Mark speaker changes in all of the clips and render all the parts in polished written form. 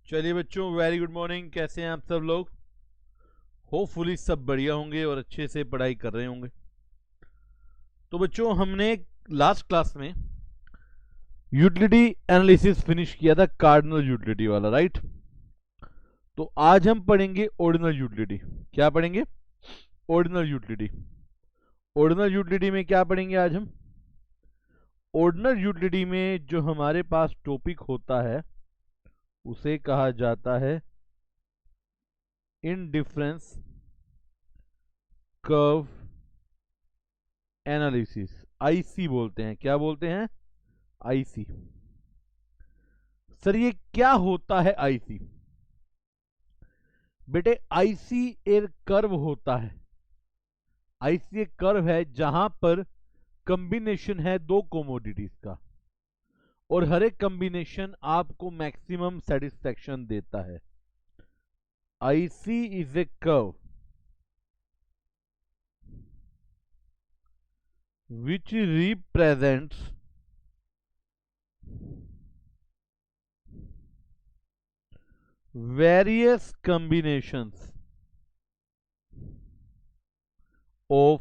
Speaker 1: चलिए बच्चों, very good morning. कैसे हैं आप सब लोग? होपफुली सब बढ़िया होंगे और अच्छे से पढ़ाई कर रहे होंगे। तो बच्चों, हमने लास्ट क्लास में यूटिलिटी एनालिसिस फिनिश किया था, कार्डिनल यूटिलिटी वाला, राइट? तो आज हम पढ़ेंगे ऑर्डिनल यूटिलिटी। क्या पढ़ेंगे? Ordinal utility. ऑर्डिनल यूटिलिटी में क्या पढ़ेंगे आज हम? ऑर्डिनल यूटिलिटी में जो हमारे पास टॉपिक होता है उसे कहा जाता है इनडिफरेंस कर्व एनालिसिस। आईसी बोलते हैं। क्या बोलते हैं? आईसी। सर ये क्या होता है आईसी? बेटे आईसी एक कर्व होता है। आईसी एक कर्व है जहां पर कॉम्बिनेशन है दो कोमोडिटीज का, और हर एक कॉम्बिनेशन आपको मैक्सिमम सेटिस्फैक्शन देता है। IC is a curve which represents various combinations of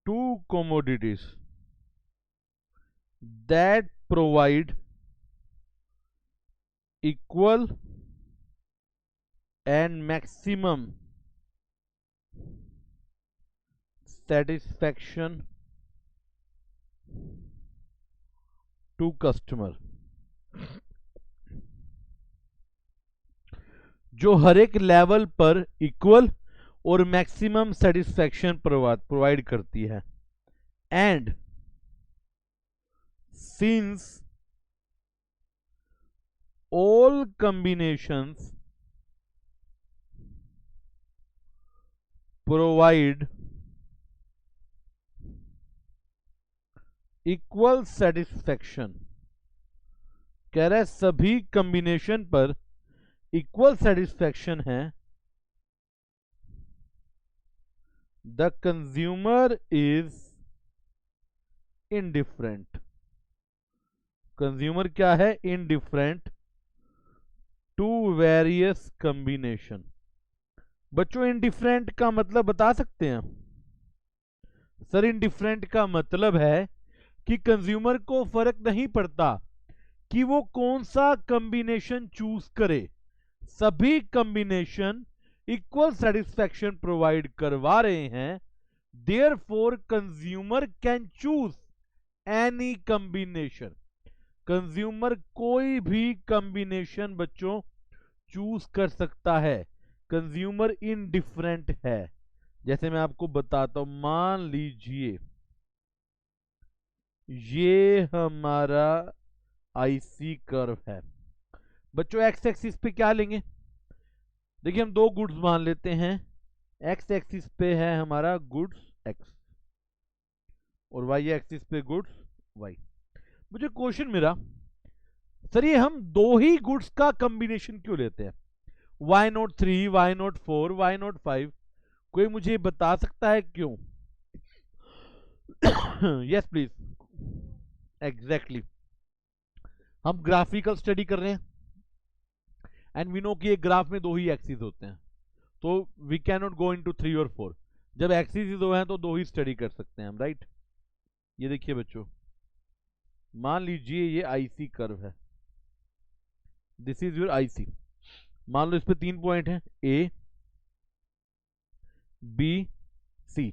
Speaker 1: two commodities that provide equal and maximum satisfaction to customer। जो हर एक लेवल पर इक्वल और मैक्सिमम सेटिस्फैक्शन प्रोवाइड करती है। And since all combinations provide equal satisfaction, कह रहे सभी combination पर इक्वल सेटिस्फैक्शन है, the consumer is indifferent. Consumer क्या है? Indifferent to various combination. बच्चों इनडिफरेंट का मतलब बता सकते हैं? सर इनडिफरेंट का मतलब है कि कंज्यूमर को फर्क नहीं पड़ता कि वो कौन सा कॉम्बिनेशन चूज करे, सभी कॉम्बिनेशन इक्वल सेटिस्फैक्शन प्रोवाइड करवा रहे हैं। Therefore consumer can choose any combination. Consumer कोई भी कॉम्बिनेशन बच्चों चूज कर सकता है। कंज्यूमर इनडिफरेंट है। जैसे मैं आपको बताता हूं, मान लीजिए ये हमारा आईसी कर्व है। बच्चों एक्स एक्सिस पे क्या लेंगे? देखिए हम दो गुड्स मान लेते हैं। एक्स एक्सिस पे है हमारा गुड्स एक्स और वाई एक्सिस पे गुड्स वाई। मुझे क्वेश्चन मिला, सर ये हम दो ही गुड्स का कॉम्बिनेशन क्यों लेते हैं? Why not 3, why not 4, why not 5? कोई मुझे बता सकता है क्यों? Yes please. एग्जैक्टली। हम ग्राफिकल स्टडी कर रहे हैं एंड वी नो कि एक ग्राफ में दो ही एक्सिस होते हैं, तो we can not go into 3 और 4। जब एक्सिस ही दो हैं तो दो ही स्टडी कर सकते हैं हम, राइट? ये देखिए बच्चों, मान लीजिए ये आईसी कर्व है, दिस इज योर आईसी। मान लो इस पे 3 पॉइंट हैं, ए बी सी।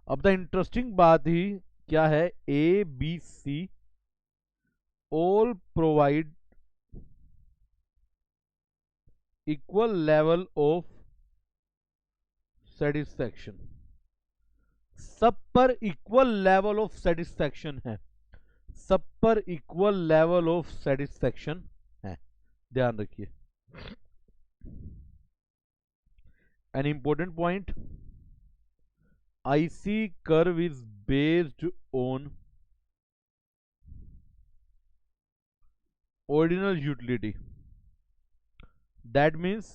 Speaker 1: अब द इंटरेस्टिंग बात ही क्या है, A B C all provide equal level of satisfaction. सब पर इक्वल लेवल ऑफ सेटिस्फैक्शन है। सब पर इक्वल लेवल ऑफ सेटिस्फैक्शन है। ध्यान रखिए। An important point, IC curve is based on ordinal utility. That means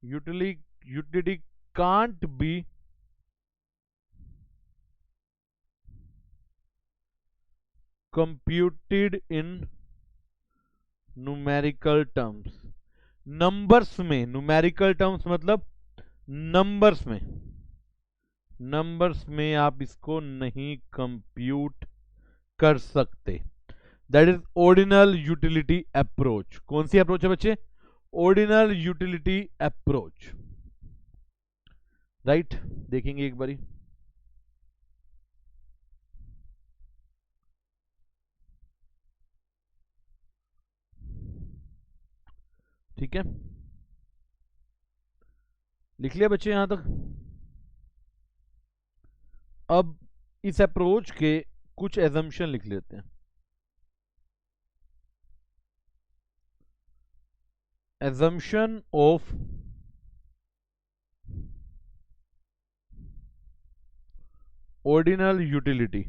Speaker 1: utility can't be computed in numerical terms. Numbers में, numerical terms मतलब नंबर्स में, numbers में आप इसको नहीं कंप्यूट कर सकते। That is ordinal utility approach. कौन सी अप्रोच है बच्चे? Ordinal utility approach, right. देखेंगे एक बारी। ठीक है, लिख लिया बच्चे यहां तक? अब इस अप्रोच के कुछ एजम्पशन लिख लेते हैं। assumption of ordinal utility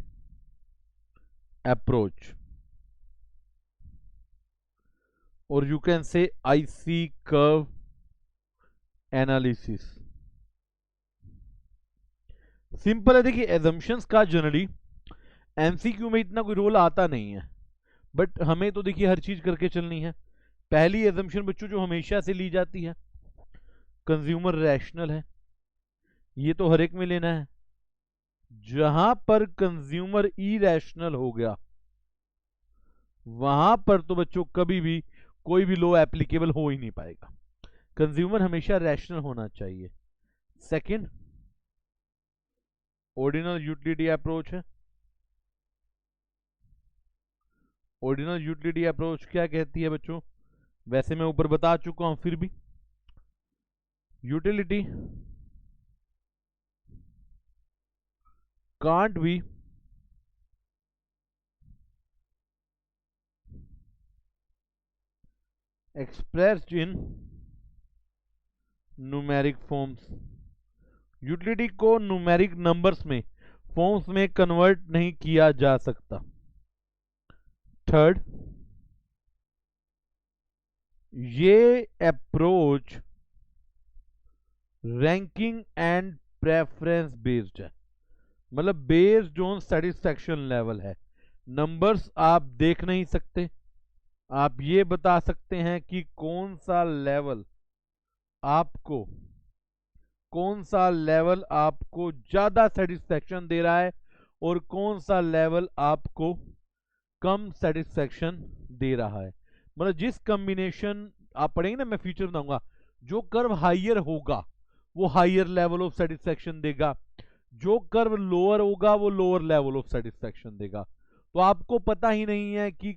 Speaker 1: approach, or you can say IC curve analysis। Simple है। देखिए assumptions का जनरली एमसीक्यू में इतना कोई रोल आता नहीं है, बट हमें तो देखिए हर चीज करके चलनी है। पहली एजम्पशन बच्चों जो हमेशा से ली जाती है, कंज्यूमर रैशनल है। ये तो हर एक में लेना है। जहां पर कंज्यूमर इरेशनल हो गया, वहां पर तो बच्चों कभी भी कोई भी लॉ एप्लीकेबल हो ही नहीं पाएगा। कंज्यूमर हमेशा रैशनल होना चाहिए। सेकंड, ऑर्डिनल यूटिलिटी अप्रोच है। ऑर्डिनल यूटिलिटी अप्रोच क्या कहती है बच्चों? वैसे मैं ऊपर बता चुका हूं, फिर भी utility can't be expressed in numeric forms. Utility को न्यूमेरिक नंबर्स में, फॉर्म्स में कन्वर्ट नहीं किया जा सकता। थर्ड, ये approach ranking and preference based है। मतलब बेस्ड ऑन सेटिस्फैक्शन लेवल है। नंबर्स आप देख नहीं सकते, आप ये बता सकते हैं कि कौन सा लेवल आपको ज्यादा सेटिस्फैक्शन दे रहा है और कौन सा लेवल आपको कम सेटिस्फैक्शन दे रहा है। मतलब जिस कॉम्बिनेशन आप पढ़ेंगे ना, मैं फ्यूचर बताऊंगा, जो कर्व हाइयर होगा वो हाइयर लेवल ऑफ सेटिस्फैक्शन देगा, जो कर्व लोअर होगा वो लोअर लेवल ऑफ सेटिस्फैक्शन देगा। तो आपको पता ही नहीं है कि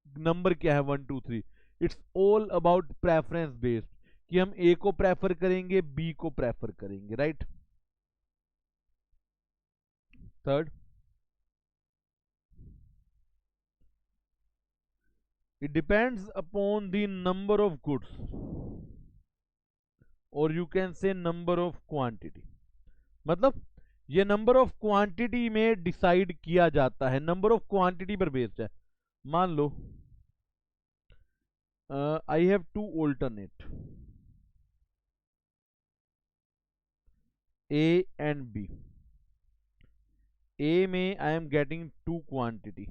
Speaker 1: नंबर क्या है 1 2 3। It's all about preference based, कि हम ए को प्रेफर करेंगे, बी को प्रेफर करेंगे, right. Third, it depends upon the number of goods, और you can say number of quantity. मतलब ये नंबर ऑफ क्वांटिटी में डिसाइड किया जाता है, नंबर ऑफ क्वांटिटी पर बेस्ड है। मान लो I have to alternate A and B. A में I am getting 2 quantity,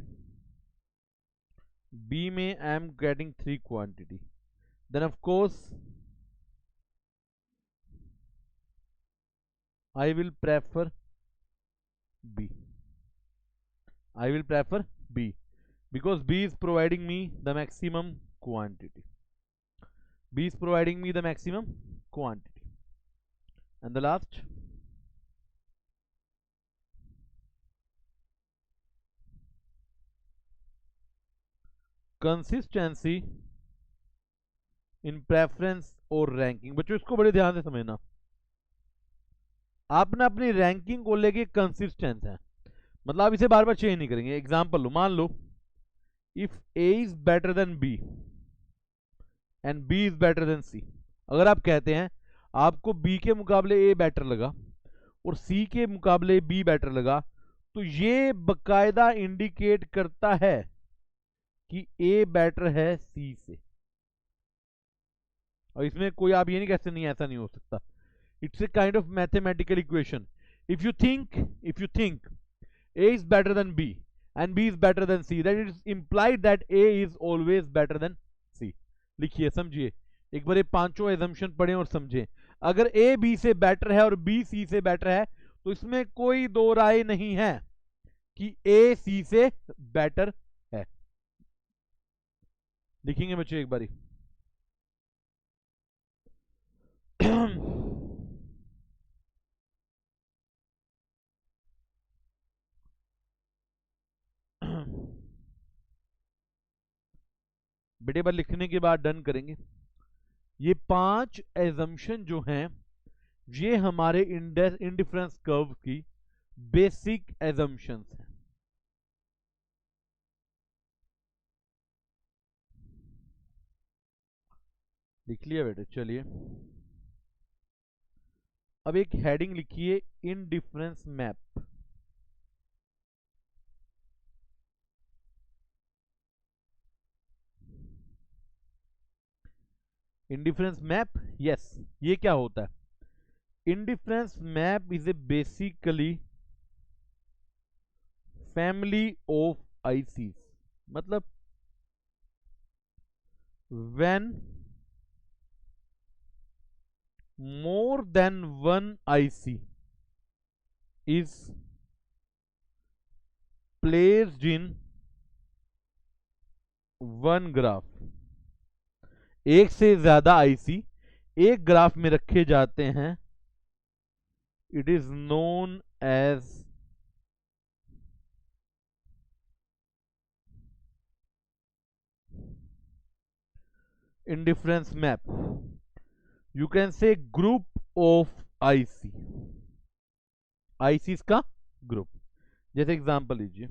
Speaker 1: B में I am getting 3 quantity. Then of course I will prefer B. I will prefer B because B is providing me the maximum quantity. B is providing me the maximum quantity. And the last, consistency in preference और ranking. बच्चों इसको बड़े ध्यान से समझना। आप ना अपनी रैंकिंग को लेके कंसिस्टेंट हैं, मतलब आप इसे बार बार चेंज नहीं करेंगे। एग्जांपल लो, मान लो if A is better than B and B is better than C. अगर आप कहते हैं आपको बी के मुकाबले ए बेटर लगा और सी के मुकाबले बी बेटर लगा, तो ये बकायदा इंडिकेट करता है कि ए बेटर है सी से। और इसमें कोई आप ये नहीं कहते नहीं ऐसा नहीं हो सकता। It's a kind of mathematical equation. If you think A is better than B and B is better than C, that it is implied that A is always better than C. लिखिए, समझिए, एक बार ये पांचों assumption पढ़ें और समझें। अगर A B से बेटर है और B C से बेटर है तो इसमें कोई दो राय नहीं है कि A C से बेटर है। लिखेंगे बच्चों एक बारी। बेटे बार लिखने के बाद डन करेंगे। ये 5 एजम्पशन जो हैं ये हमारे इंडिफरेंस कर्व की बेसिक एजम्पशंस हैं। लिख लिया बेटे, चलिए अब एक हेडिंग लिखिए, indifference map. Indifference map, yes, ये क्या होता है? Indifference map is a basically family of ICs, मतलब when more than one IC is placed in one graph, एक से ज्यादा आईसी एक ग्राफ में रखे जाते हैं, it is known as indifference map. You can say group of IC, ICs का ग्रुप। जैसे एग्जांपल लीजिए,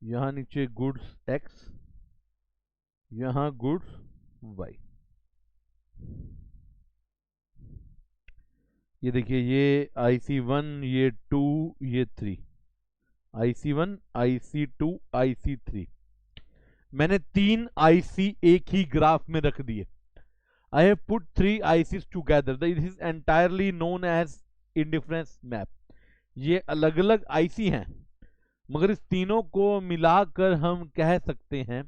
Speaker 1: यहां नीचे गुड्स X, यहां गुड्स Y। ये देखिए, ये IC1, ये 2, ये 3, IC1, IC2, IC3। मैंने 3 IC एक ही ग्राफ में रख दिए। I have put 3 ICs together, this is entirely known as indifference map. ये अलग अलग IC हैं मगर इस तीनों को मिलाकर हम कह सकते हैं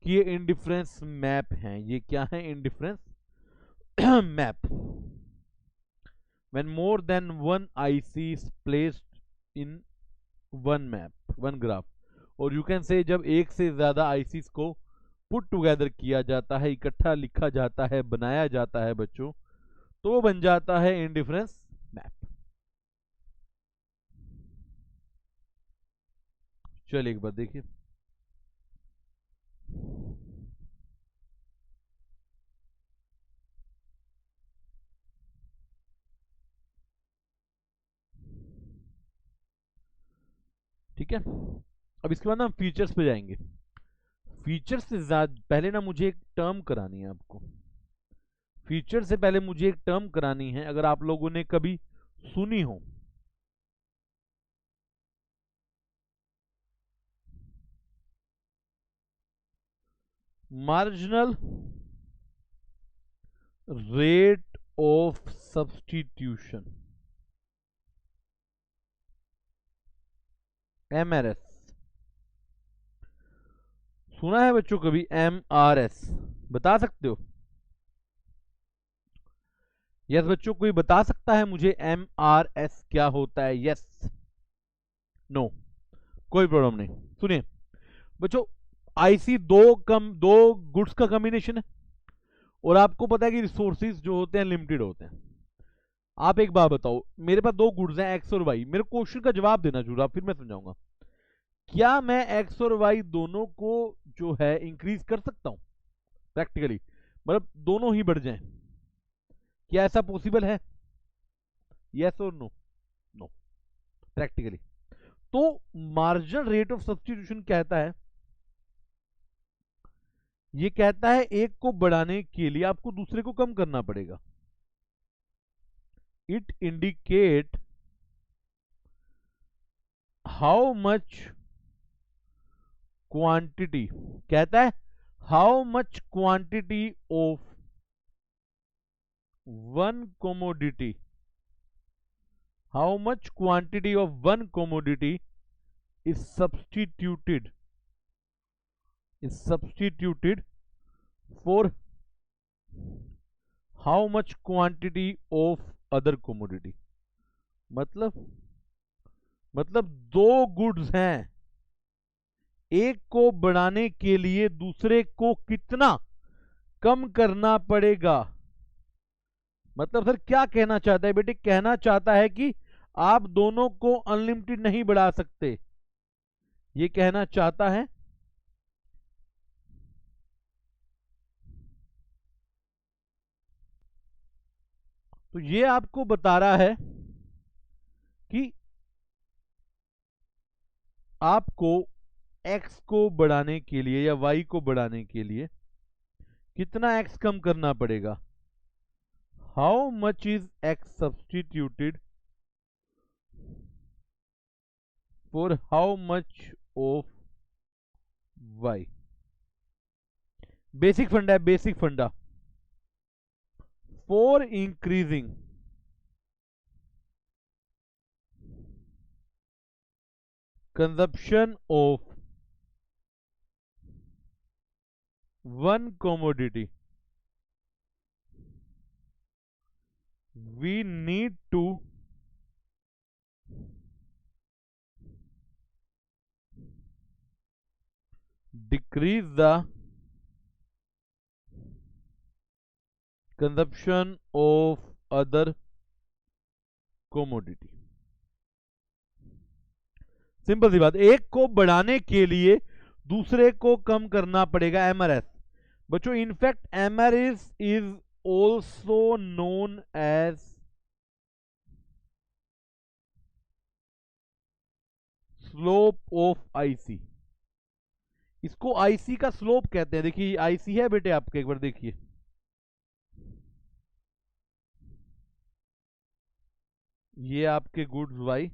Speaker 1: कि ये इंडिफरेंस मैप हैं। ये क्या है? Indifference map. When more than one IC is placed in one map, one graph, और यू कैन से जब एक से ज्यादा आईसीज को पुट टुगेदर किया जाता है, इकट्ठा लिखा जाता है, बनाया जाता है बच्चों, तो वो बन जाता है इंडिफरेंस मैप। चलिए एक बार देखिए, ठीक है। अब इसके बाद ना हम फीचर्स पे जाएंगे। फीचर से पहले ना मुझे एक टर्म करानी है आपको। फीचर से पहले मुझे एक टर्म करानी है, अगर आप लोगों ने कभी सुनी हो। Marginal rate of substitution, MRS। सुना है बच्चों कभी MRS? बता सकते हो? यस बच्चों, कोई बता सकता है मुझे MRS क्या होता है? यस, नो, कोई प्रॉब्लम नहीं। सुनिए बच्चों, आईसी दो गुड्स का कॉम्बिनेशन है और आपको पता है कि रिसोर्सेज जो होते हैं लिमिटेड होते हैं। आप एक बात बताओ, मेरे पास दो गुड्स हैं X और Y, मेरे क्वेश्चन का जवाब देना जरूर, आप फिर मैं समझाऊंगा। क्या मैं X और Y दोनों को जो है इंक्रीज कर सकता हूं प्रैक्टिकली, मतलब दोनों ही बढ़ जाएं? क्या ऐसा पॉसिबल है? यस और नो? No, practically. तो मार्जिनल रेट ऑफ सब्स्टिट्यूशन कहता है, ये कहता है एक को बढ़ाने के लिए आपको दूसरे को कम करना पड़ेगा। It indicate how much quantity, कहता है how much quantity of one commodity, how much quantity of one commodity is substituted for how much quantity of other commodity। मतलब दो गुड्स हैं, एक को बढ़ाने के लिए दूसरे को कितना कम करना पड़ेगा। मतलब सर क्या कहना चाहता है बेटे, कहना चाहता है कि आप दोनों को अनलिमिटेड नहीं बढ़ा सकते, ये कहना चाहता है। तो ये आपको बता रहा है कि आपको x को बढ़ाने के लिए या y को बढ़ाने के लिए कितना x कम करना पड़ेगा। How much is x substituted for how much of y। Basic फंडा है, बेसिक फंडा। For increasing consumption of one commodity, we need to decrease the consumption of other commodity। Simple सी बात, एक को बढ़ाने के लिए दूसरे को कम करना पड़ेगा, एमआरएस। बच्चों in fact MRS is also known as slope of IC. इसको आईसी का स्लोप कहते हैं। देखिए आईसी है बेटे आपके, एक बार देखिए, ये आपके गुड्स वाई,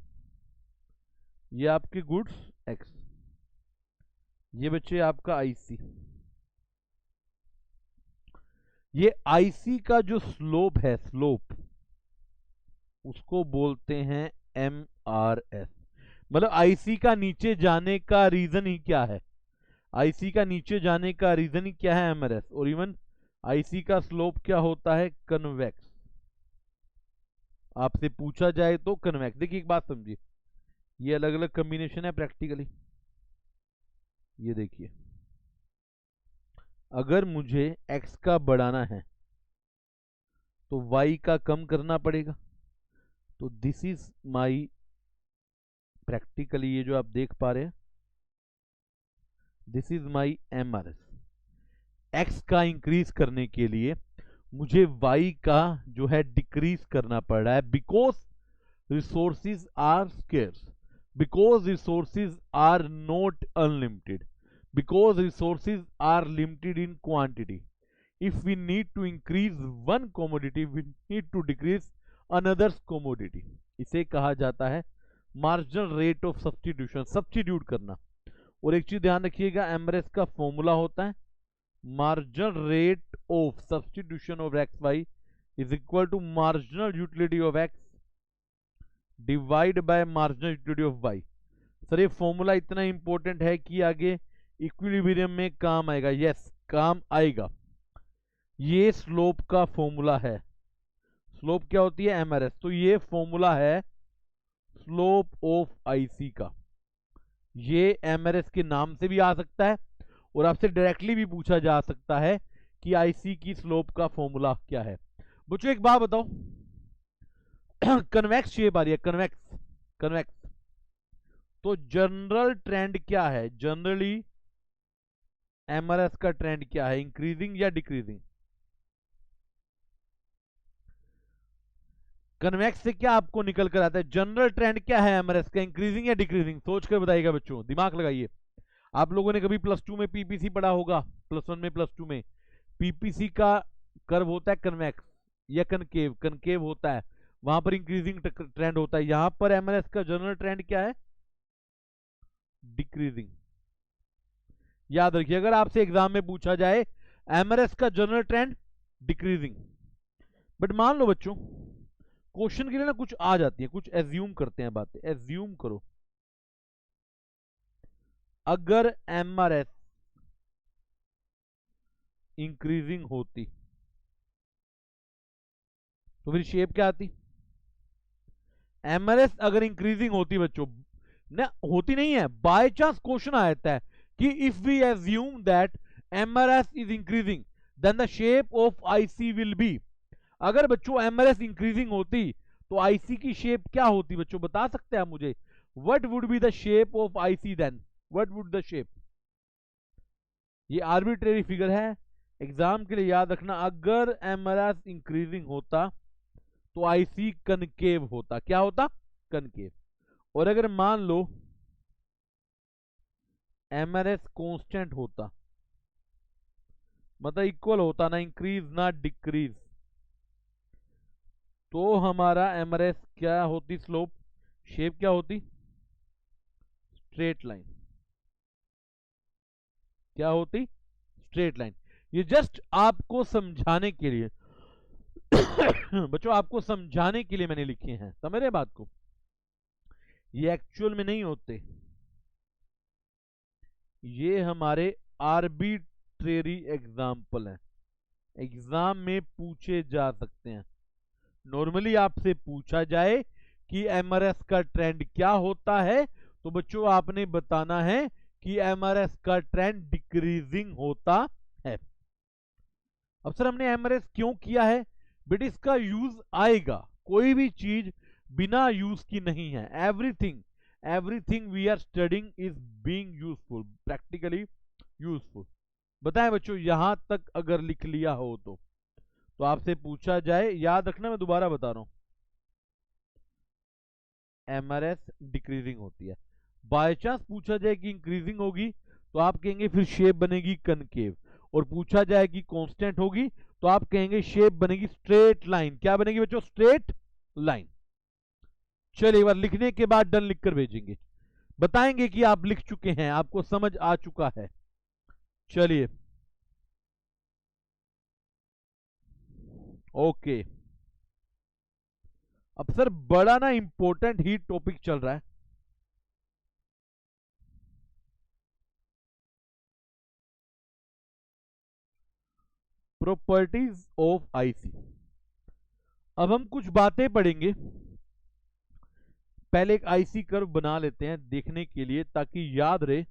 Speaker 1: ये आपके गुड्स एक्स, ये बच्चे आपका आईसी। ये आईसी का जो स्लोप है, स्लोप, उसको बोलते हैं एमआरएस। मतलब आईसी का नीचे जाने का रीजन ही क्या है, आईसी का नीचे जाने का रीजन ही क्या है, एमआरएस। और इवन आईसी का स्लोप क्या होता है, कन्वेक्स। आपसे पूछा जाए तो कन्वेक्स। देखिए एक बात समझिए, ये अलग अलग कॉम्बिनेशन है प्रैक्टिकली। ये देखिए, अगर मुझे x का बढ़ाना है तो y का कम करना पड़ेगा। तो दिस इज माई प्रैक्टिकली, ये जो आप देख पा रहे हैं, this is my MRS. x का इंक्रीज करने के लिए मुझे y का जो है डिक्रीज करना पड़ रहा है, because resources are scarce, because resources are not unlimited, because resources are limited in quantity. If we need to increase one commodity, we need to decrease another's commodity. इसे कहा जाता है marginal rate of substitution, substitute करना। और एक चीज ध्यान रखिएगा, एमआरएस का फॉर्मूला होता है marginal rate of substitution of xy is equal to marginal utility of x divide by marginal utility of y. Sir ये फॉर्मूला इतना इंपॉर्टेंट है कि आगे इक्विलिब्रियम में काम आएगा। यस, काम आएगा। ये स्लोप का फॉर्मूला है। स्लोप क्या होती है, एमआरएस। तो ये फॉर्मूला है स्लोप ऑफ आईसी का। ये एमआरएस के नाम से भी आ सकता है और आपसे डायरेक्टली भी पूछा जा सकता है कि आईसी की स्लोप का फॉर्मूला क्या है। बच्चों एक बात बताओ, कन्वेक्स शेप आ रही है, कन्वेक्स, कन्वेक्स, तो जनरल ट्रेंड क्या है, जनरली एमआरएस का ट्रेंड क्या है, इंक्रीजिंग या डिक्रीजिंग। कन्वेक्स से क्या आपको निकल कर आता है, जनरल ट्रेंड क्या है एमआरएस का, इंक्रीजिंग या डिक्रीजिंग। सोच कर बताइएगा बच्चों, दिमाग लगाइए। आप लोगों ने कभी +2 में पीपीसी पढ़ा होगा, +1 में +2 में पीपीसी का कर्व होता है कन्वेक्स या कनकेव, कनकेव होता है, वहां पर इंक्रीजिंग ट्रेंड होता है। यहां पर एमआरएस का जनरल ट्रेंड क्या है, डिक्रीजिंग। याद रखिए, अगर आपसे एग्जाम में पूछा जाए एमआरएस का जनरल ट्रेंड डिक्रीजिंग। बट मान लो बच्चों क्वेश्चन के लिए ना कुछ आ जाती है, कुछ एज्यूम करते हैं बातें। एज्यूम करो अगर MRS इंक्रीजिंग होती तो फिर शेप क्या आती? MRS अगर इंक्रीजिंग होती बच्चों ना, होती नहीं है, बाय चांस क्वेश्चन आता है कि if we assume that MRS is increasing then the shape of IC will be. अगर बच्चों MRS इंक्रीजिंग होती तो IC की शेप क्या होती बच्चों, बता सकते हैं आप मुझे? What would be the shape of IC then? What would the shape? ये आर्बिट्रेरी फिगर है, एग्जाम के लिए याद रखना। अगर MRS इंक्रीजिंग होता तो IC कनकेव होता। क्या होता? कनकेव। और अगर मान लो MRS कांस्टेंट होता, मतलब इक्वल होता, ना इंक्रीज ना डिक्रीज, तो हमारा MRS क्या होती? स्लोप, शेप क्या होती? Straight line. क्या होती? Straight line. ये जस्ट आपको समझाने के लिए बच्चों आपको समझाने के लिए मैंने लिखे हैं, समझ रहे बात को? ये एक्चुअल में नहीं होते, ये हमारे आर्बिट्रेरी एग्जाम्पल हैं, एग्जाम में पूछे जा सकते हैं। नॉर्मली आपसे पूछा जाए कि MRS का ट्रेंड क्या होता है, तो बच्चों आपने बताना है कि MRS का ट्रेंड डिक्रीजिंग होता है। अब सर हमने MRS क्यों किया है? बेटा इसका यूज आएगा, कोई भी चीज बिना यूज की नहीं है। Everything we are studying is being useful, practically useful. बताएं बच्चों, यहां तक अगर लिख लिया हो तो आपसे पूछा जाए, याद रखना मैं दोबारा बता रहा हूं, MRS डिक्रीजिंग होती है, बाय चांस पूछा जाए कि इंक्रीजिंग होगी तो आप कहेंगे फिर शेप बनेगी कनकेव, और पूछा जाए कि कांस्टेंट होगी तो आप कहेंगे शेप बनेगी स्ट्रेट लाइन। क्या बनेगी बच्चों? Straight line. चलिए एक बार लिखने के बाद डन लिखकर भेजेंगे, बताएंगे कि आप लिख चुके हैं, आपको समझ आ चुका है। चलिए ओके। अब सर बड़ा ना इंपॉर्टेंट ही टॉपिक चल रहा है, प्रॉपर्टीज ऑफ IC। अब हम कुछ बातें पढ़ेंगे, पहले एक IC कर्व बना लेते हैं देखने के लिए, ताकि याद रहे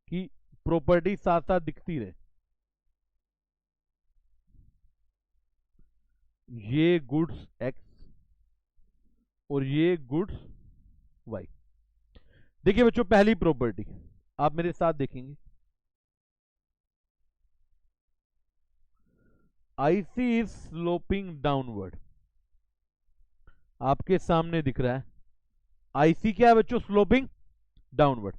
Speaker 1: कि प्रॉपर्टी साथ साथ दिखती रहे। ये गुड्स X और ये गुड्स Y। देखिए बच्चों पहली प्रॉपर्टी आप मेरे साथ देखेंगे, IC इज स्लोपिंग डाउनवर्ड, आपके सामने दिख रहा है। IC क्या है बच्चों? Sloping downward.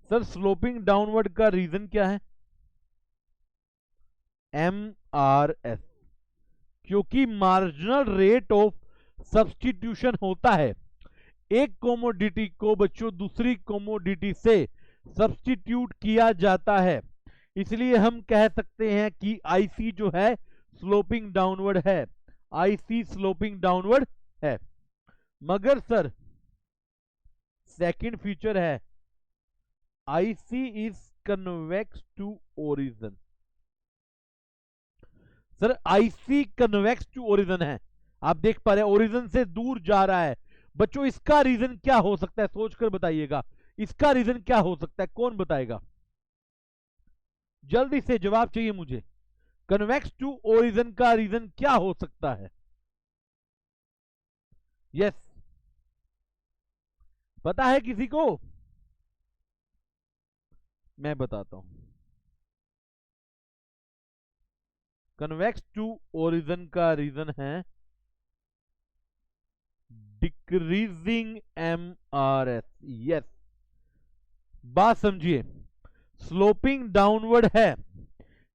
Speaker 1: Sir sloping downward का रीजन क्या है? MRS, क्योंकि मार्जिनल रेट ऑफ सब्स्टिट्यूशन होता है। एक कोमोडिटी को बच्चों दूसरी कोमोडिटी से सब्स्टिट्यूट किया जाता है, इसलिए हम कह सकते हैं कि IC जो है स्लोपिंग डाउनवर्ड है। IC स्लोपिंग डाउनवर्ड है। मगर सर सेकंड फीचर है, IC is convex to origin. Sir IC convex to origin है, आप देख पा रहे हैं ओरिजिन से दूर जा रहा है। बच्चों इसका रीजन क्या हो सकता है, सोचकर बताइएगा, इसका रीजन क्या हो सकता है, कौन बताएगा? जल्दी से जवाब चाहिए मुझे। कन्वेक्स टू ओरिजिन का रीजन क्या हो सकता है? यस, पता है किसी को? मैं बताता हूं। कन्वेक्स टू ओरिजिन का रीजन है डिक्रीजिंग MRS। यस, बात समझिए, स्लोपिंग डाउनवर्ड है,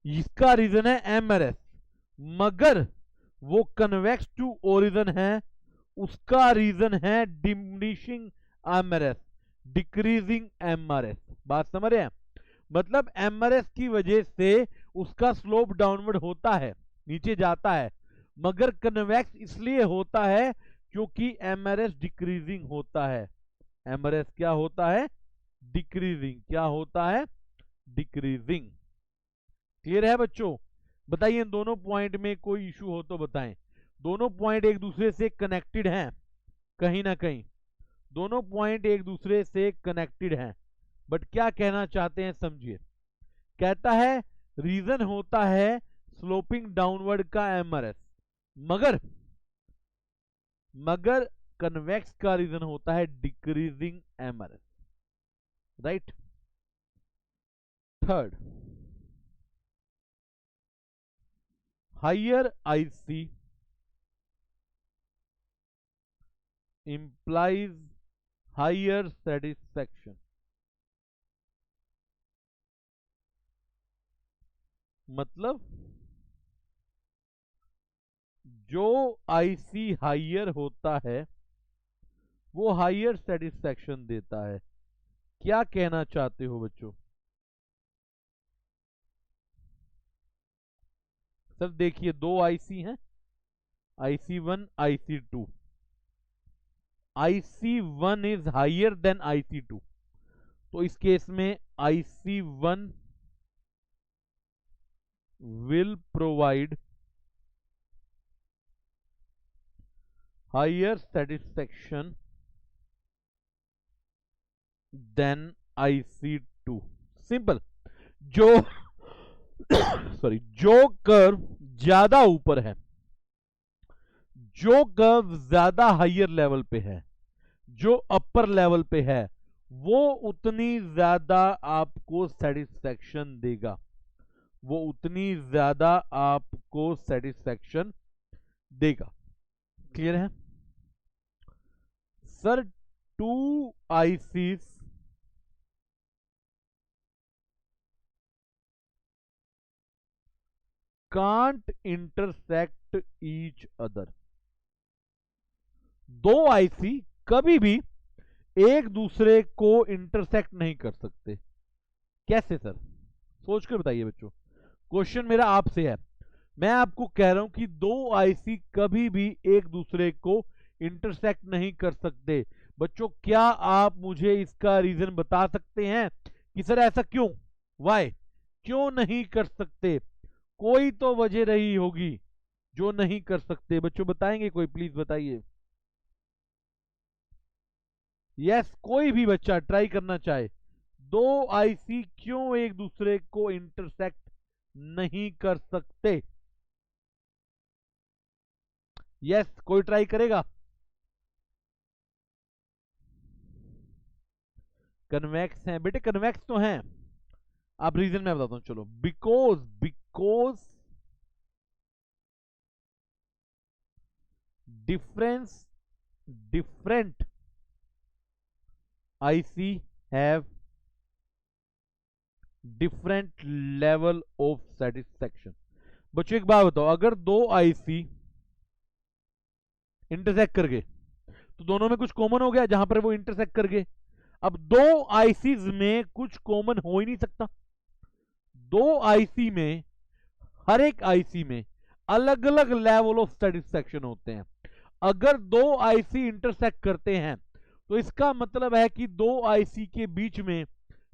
Speaker 1: इसका रीजन है MRS, मगर वो कन्वेक्स टू ओरिजिन है, उसका रीजन है डिमिनिशिंग MRS, डिक्रीजिंग MRS। बात समझ रहे हैं? मतलब MRS की वजह से उसका स्लोप डाउनवर्ड होता है, नीचे जाता है, मगर कन्वेक्स इसलिए होता है क्योंकि एमआरएस डिक्रीजिंग होता है। एमआरएस क्या होता है? डिक्रीजिंग। क्या होता है? डिक्रीजिंग। क्लियर है बच्चों? बताइए इन दोनों पॉइंट में कोई इशू हो तो बताएं। दोनों पॉइंट एक दूसरे से कनेक्टेड हैं कहीं ना कहीं, दोनों पॉइंट एक दूसरे से कनेक्टेड हैं, बट क्या कहना चाहते हैं समझिए। कहता है रीजन होता है स्लोपिंग डाउनवर्ड का एमआरएस, मगर मगर कन्वेक्स का रीजन होता है decreasing MRS. Right. Third, higher IC implies higher satisfaction। मतलब जो आईसी हायर होता है वो हायर सेटिस्फैक्शन देता है। क्या कहना चाहते हो बच्चों? सर देखिए दो आईसी हैं, IC1 IC2। IC1 is higher than IC2, तो इस केस में IC1 will provide higher satisfaction than IC2। Simple. जो सॉरी, जो कर्व ज्यादा ऊपर है, जो कर्व ज्यादा हायर लेवल पे है, जो अपर लेवल पे है, वो उतनी ज्यादा आपको सेटिस्फैक्शन देगा, वो उतनी ज्यादा आपको सेटिस्फैक्शन देगा। क्लियर है sir? Two ICs can't intersect each other. दो आईसी कभी भी एक दूसरे को इंटरसेक्ट नहीं कर सकते। कैसे सर? सोच कर बताइए बच्चों, क्वेश्चन मेरा आपसे है। मैं आपको कह रहा हूं कि दो आईसी कभी भी एक दूसरे को इंटरसेक्ट नहीं कर सकते। बच्चों क्या आप मुझे इसका रीजन बता सकते हैं कि सर ऐसा क्यों? वाई? क्यों नहीं कर सकते? कोई तो वजह रही होगी जो नहीं कर सकते। बच्चों बताएंगे कोई? प्लीज बताइए। यस, कोई भी बच्चा ट्राई करना चाहे। दो आईसी क्यों एक दूसरे को इंटरसेक्ट नहीं कर सकते? यस, कोई ट्राई करेगा? कन्वेक्स हैं बेटे, कन्वेक्स तो हैं। आप रीजन मैं बताता हूं, चलो। Because because difference different IC have different level of satisfaction. बच्चों एक बात बताओ, अगर दो आईसी इंटरसेक्ट कर गए तो दोनों में कुछ कॉमन हो गया जहां पर वो इंटरसेक्ट कर गए। अब दो आईसीज में कुछ कॉमन हो ही नहीं सकता। दो आईसी में, हर एक आईसी में अलग अलग लेवल ऑफ सेटिस्फैक्शन होते हैं। अगर दो आईसी इंटरसेक्ट करते हैं तो इसका मतलब है कि दो आईसी के बीच में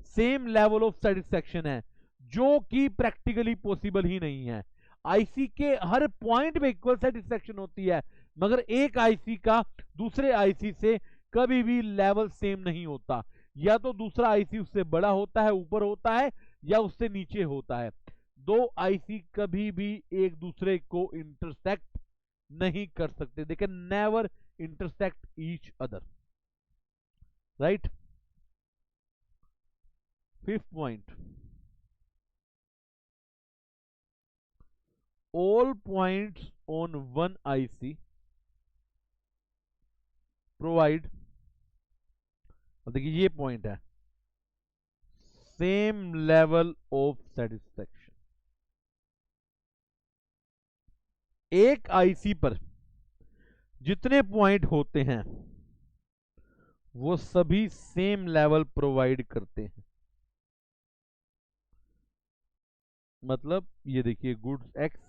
Speaker 1: सेम लेवल ऑफ सेटिस्फैक्शन है, जो कि प्रैक्टिकली पॉसिबल ही नहीं है। आईसी के हर पॉइंट में इक्वल सेटिस्फैक्शन होती है, मगर एक आईसी का दूसरे आईसी से कभी भी लेवल सेम नहीं होता। या तो दूसरा आईसी उससे बड़ा होता है, ऊपर होता है, या उससे नीचे होता है। दो आईसी कभी भी एक दूसरे को इंटरसेक्ट नहीं कर सकते। They can never intersect each other. Right. Fifth point, all points on one IC provide, अब देखिए ये पॉइंट है, सेम लेवल ऑफ सेटिस्फैक्शन। एक आईसी पर जितने पॉइंट होते हैं वो सभी सेम लेवल प्रोवाइड करते हैं। मतलब ये देखिए गुड्स एक्स,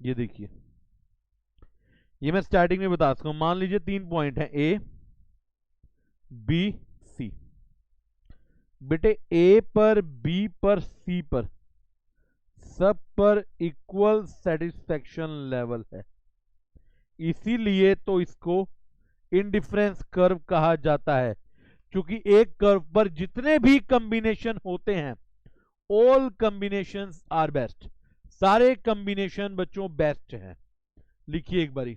Speaker 1: ये देखिए, ये मैं स्टार्टिंग में बता सकता हूं। मान लीजिए 3 पॉइंट है, ए बी सी। बेटे ए पर, बी पर, सी पर, सब पर इक्वल सेटिस्फेक्शन लेवल है, इसीलिए तो इसको इंडिफरेंस कर्व कहा जाता है। क्योंकि एक कर्व पर जितने भी कॉम्बिनेशन होते हैं, ऑल कॉम्बिनेशंस आर बेस्ट, सारे कॉम्बिनेशन बच्चों बेस्ट हैं। लिखिए एक बारी,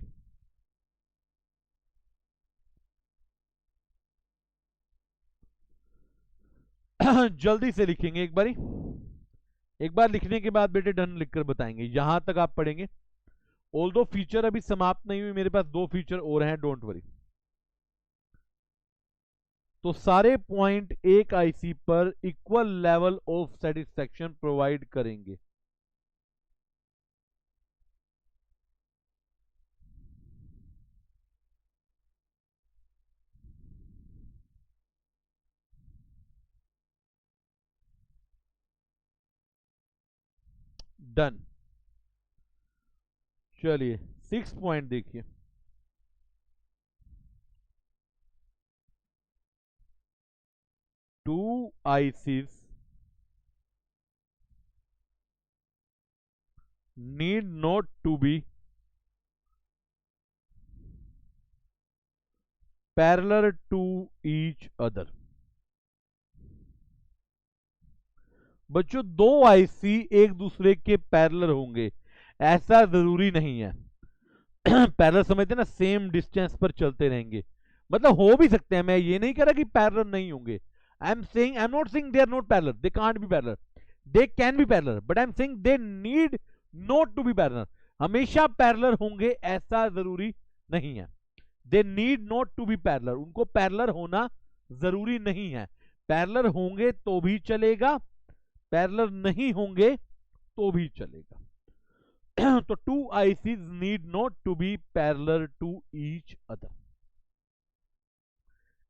Speaker 1: जल्दी से लिखेंगे एक बारी। एक बार लिखने के बाद बेटे डन लिखकर बताएंगे, यहां तक आप पढ़ेंगे। ऑल्दो फीचर अभी समाप्त नहीं हुई, मेरे पास 2 फीचर और हैं, डोंट वरी। तो सारे पॉइंट एक आईसी पर equal level of satisfaction provide करेंगे। डन। चलिए 6 पॉइंट देखिए, two ICs need not to be parallel to each other। बच्चों दो आईसी एक दूसरे के पैरेलल होंगे ऐसा जरूरी नहीं है। पैरेलल समझते ना, सेम डिस्टेंस पर चलते रहेंगे, मतलब हो भी सकते हैं। मैं ये नहीं कह रहा कि पैरेलल नहीं होंगे। I am not saying they are not parallel, they can't be parallel, they can be parallel, but I am saying they need not to be parallel. हमेशा पैरेलल होंगे ऐसा जरूरी नहीं है। They need not to be parallel, उनको parallel होना जरूरी नहीं है। पैरेलल होंगे तो भी चलेगा, पैरेलल नहीं होंगे तो भी चलेगा। तो two ICs need not to be parallel to each other.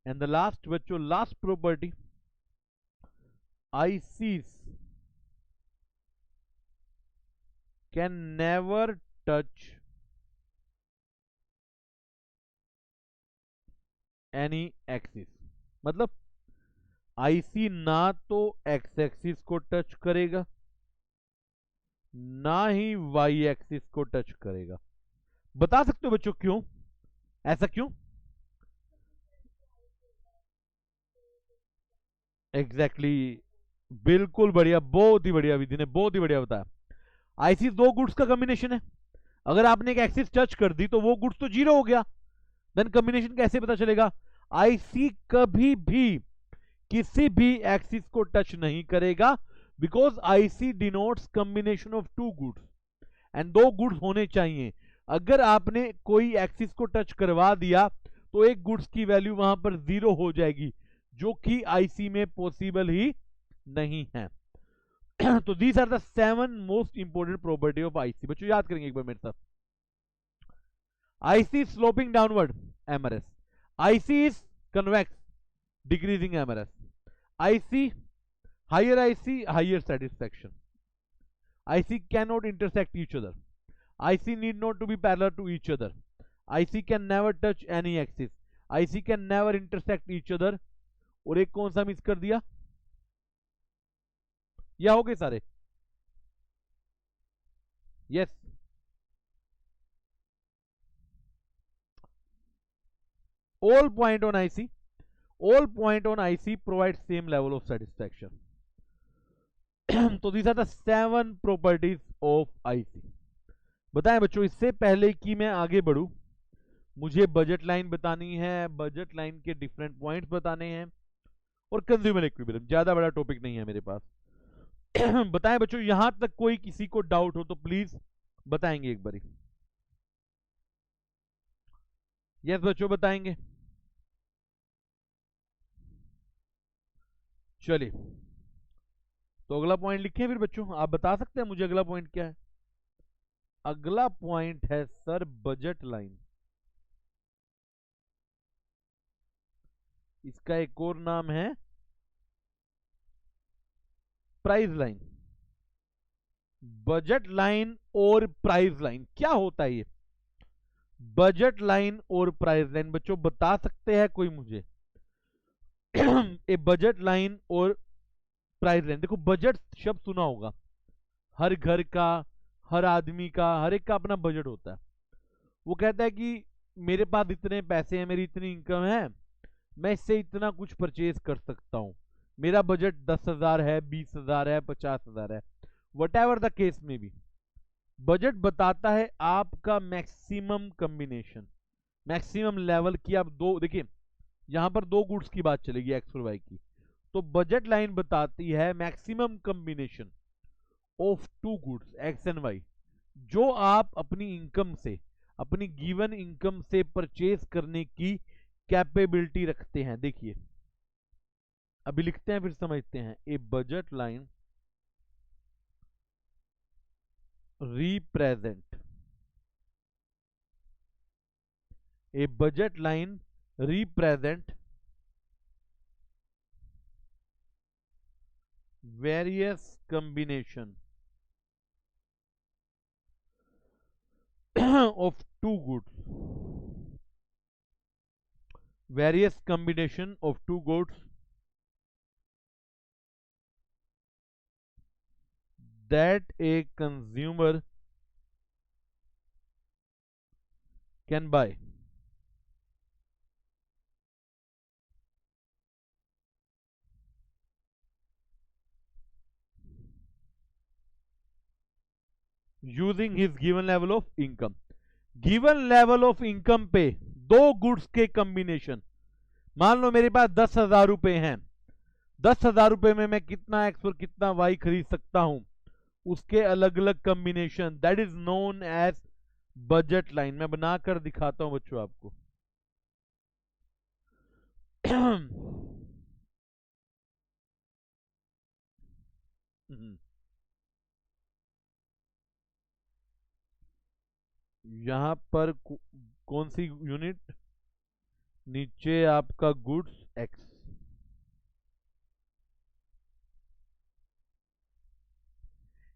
Speaker 1: And the last बच्चों, last property, ICs can never touch any axis. मतलब आईसी ना तो एक्स एक्सिस को टच करेगा, ना ही वाई एक्सिस को टच करेगा। बता सकते हो बच्चों क्यों, ऐसा क्यों? एग्जैक्टली exactly, बिल्कुल बढ़िया, बहुत ही बढ़िया, विधि ने बहुत ही बढ़िया बताया। आईसी दो गुड्स का कॉम्बिनेशन है, अगर आपने एक एक्सिस टच कर दी तो वो गुड्स तो जीरो हो गया, देन कॉम्बिनेशन कैसे पता चलेगा? आईसी कभी भी किसी भी एक्सिस को टच नहीं करेगा, because IC denotes combination of two goods, and दो गुड्स होने चाहिए। अगर आपने कोई एक्सिस को टच करवा दिया तो एक गुड्स की वैल्यू वहां पर जीरो हो जाएगी, जो कि आईसी में पॉसिबल ही नहीं है। तो these are the 7 most important property of IC. बच्चों याद करेंगे एक बार मेरे साथ। IC sloping downward, MRS. IC is convex, decreasing MRS. IC, higher IC, higher satisfaction. IC cannot intersect each other. IC need not to be parallel to each other. IC can never touch any axis. IC can never intersect each other. और एक कौन सा miss कर दिया? या हो गए सारे? Yes. All point on IC, all point on IC provide same level of satisfaction. तो these are the 7 properties of IC। बताएं बच्चों, इससे पहले कि मैं आगे बढ़ूं, मुझे बजट लाइन बतानी है, बजट लाइन के डिफरेंट पॉइंट्स बताने हैं, और कंज्यूमर इक्विलिब्रियम। ज्यादा बड़ा टॉपिक नहीं है मेरे पास। बताएं बच्चों, यहां तक कोई किसी को डाउट हो तो प्लीज बताएंगे एक बारी। यस बच्चों बताएंगे। चलिए तो अगला पॉइंट लिखें फिर बच्चों, आप बता सकते हैं मुझे अगला पॉइंट क्या है? अगला पॉइंट है सर बजट लाइन। इसका एक और नाम है प्राइस लाइन। बजट लाइन और प्राइस लाइन क्या होता है ये? बजट लाइन और प्राइस लाइन बच्चों बता सकते हैं कोई मुझे? ए बजट लाइन और प्राइस लाइन, देखो बजट शब्द सुना होगा, हर घर का, हर आदमी का, हर एक का अपना बजट होता है। वो कहता है कि मेरे पास इतने पैसे हैं, मेरी इतनी इनकम है, मैं इससे इतना कुछ परचेज कर सकता हूं, मेरा बजट 10,000 है, 20,000 है, 50,000 है, वट एवर द केस में भी। बजट बताता है आपका मैक्सिमम कॉम्बिनेशन, मैक्सिमम लेवल की। आप दो देखिए, यहां पर दो गुड्स की बात चलेगी, एक्स और वाई की, तो बजट लाइन बताती है maximum combination of two goods X and Y, जो आप अपनी इनकम से, अपनी गिवन इनकम से परचेज करने की कैपेबिलिटी रखते हैं। देखिए अभी लिखते हैं फिर समझते हैं। A budget line represent, a budget line represent various combination of two goods, various combination of two goods that a consumer can buy using his given level of income। Given level of income पे दो goods के combination, मान लो मेरे पास 10,000 रुपए हैं, 10,000 रुपए में मैं कितना एक्स और कितना वाई खरीद सकता हूं, उसके अलग अलग combination, that is known as budget line. मैं बनाकर दिखाता हूं बच्चों आपको। यहां पर कौन सी यूनिट, नीचे आपका गुड्स एक्स,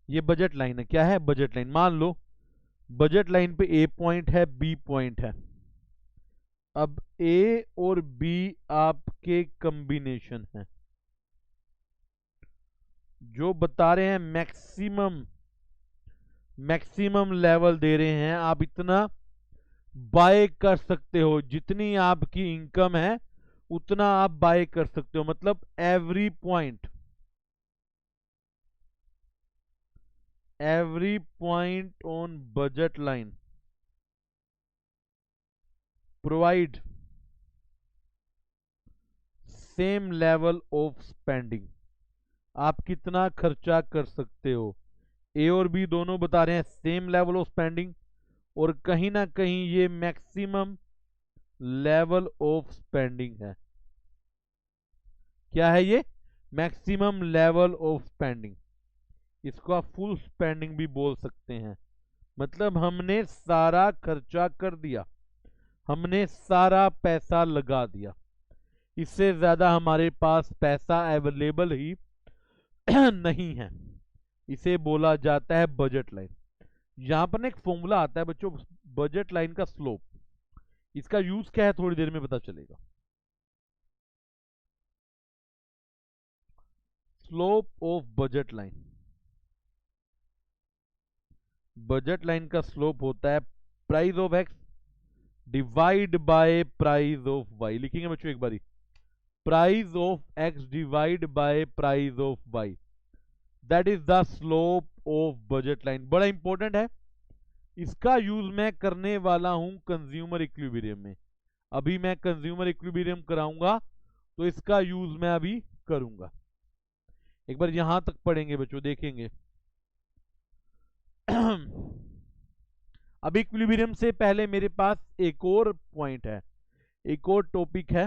Speaker 1: ये बजट लाइन है। क्या है? Budget line. मान लो बजट लाइन पे ए पॉइंट है, बी पॉइंट है। अब ए और बी आपके कॉम्बिनेशन है, जो बता रहे हैं मैक्सिमम, मैक्सिमम लेवल दे रहे हैं, आप इतना बाय कर सकते हो, जितनी आपकी इनकम है उतना आप बाय कर सकते हो। मतलब every point, every point on budget line provide same level of spending। आप कितना खर्चा कर सकते हो, ए और बी दोनों बता रहे हैं सेम लेवल ऑफ स्पेंडिंग, और कहीं ना कहीं ये मैक्सिमम लेवल ऑफ स्पेंडिंग है। क्या है ये? Maximum level of spending. इसको आप फुल स्पेंडिंग भी बोल सकते हैं। मतलब हमने सारा खर्चा कर दिया, हमने सारा पैसा लगा दिया, इससे ज्यादा हमारे पास पैसा अवेलेबल ही नहीं है। इसे बोला जाता है बजट लाइन। यहां पर ना एक फॉर्मूला आता है बच्चों, बजट लाइन का स्लोप। इसका यूज क्या है थोड़ी देर में पता चलेगा। Slope of budget line, budget line का स्लोप होता है price of X divide by price of Y. लिखेंगे बच्चों एक बारी, price of X divide by price of Y, that is the slope of budget line. बड़ा इंपॉर्टेंट है, इसका यूज मैं करने वाला हूं कंज्यूमर इक्विलिब्रियम में। अभी मैं कंज्यूमर इक्विलिब्रियम कराऊंगा, तो इसका यूज मैं अभी करूंगा। एक बार यहां तक पढ़ेंगे बच्चों, देखेंगे। अभी इक्विलिब्रियम से पहले मेरे पास एक और पॉइंट है, एक और टॉपिक है,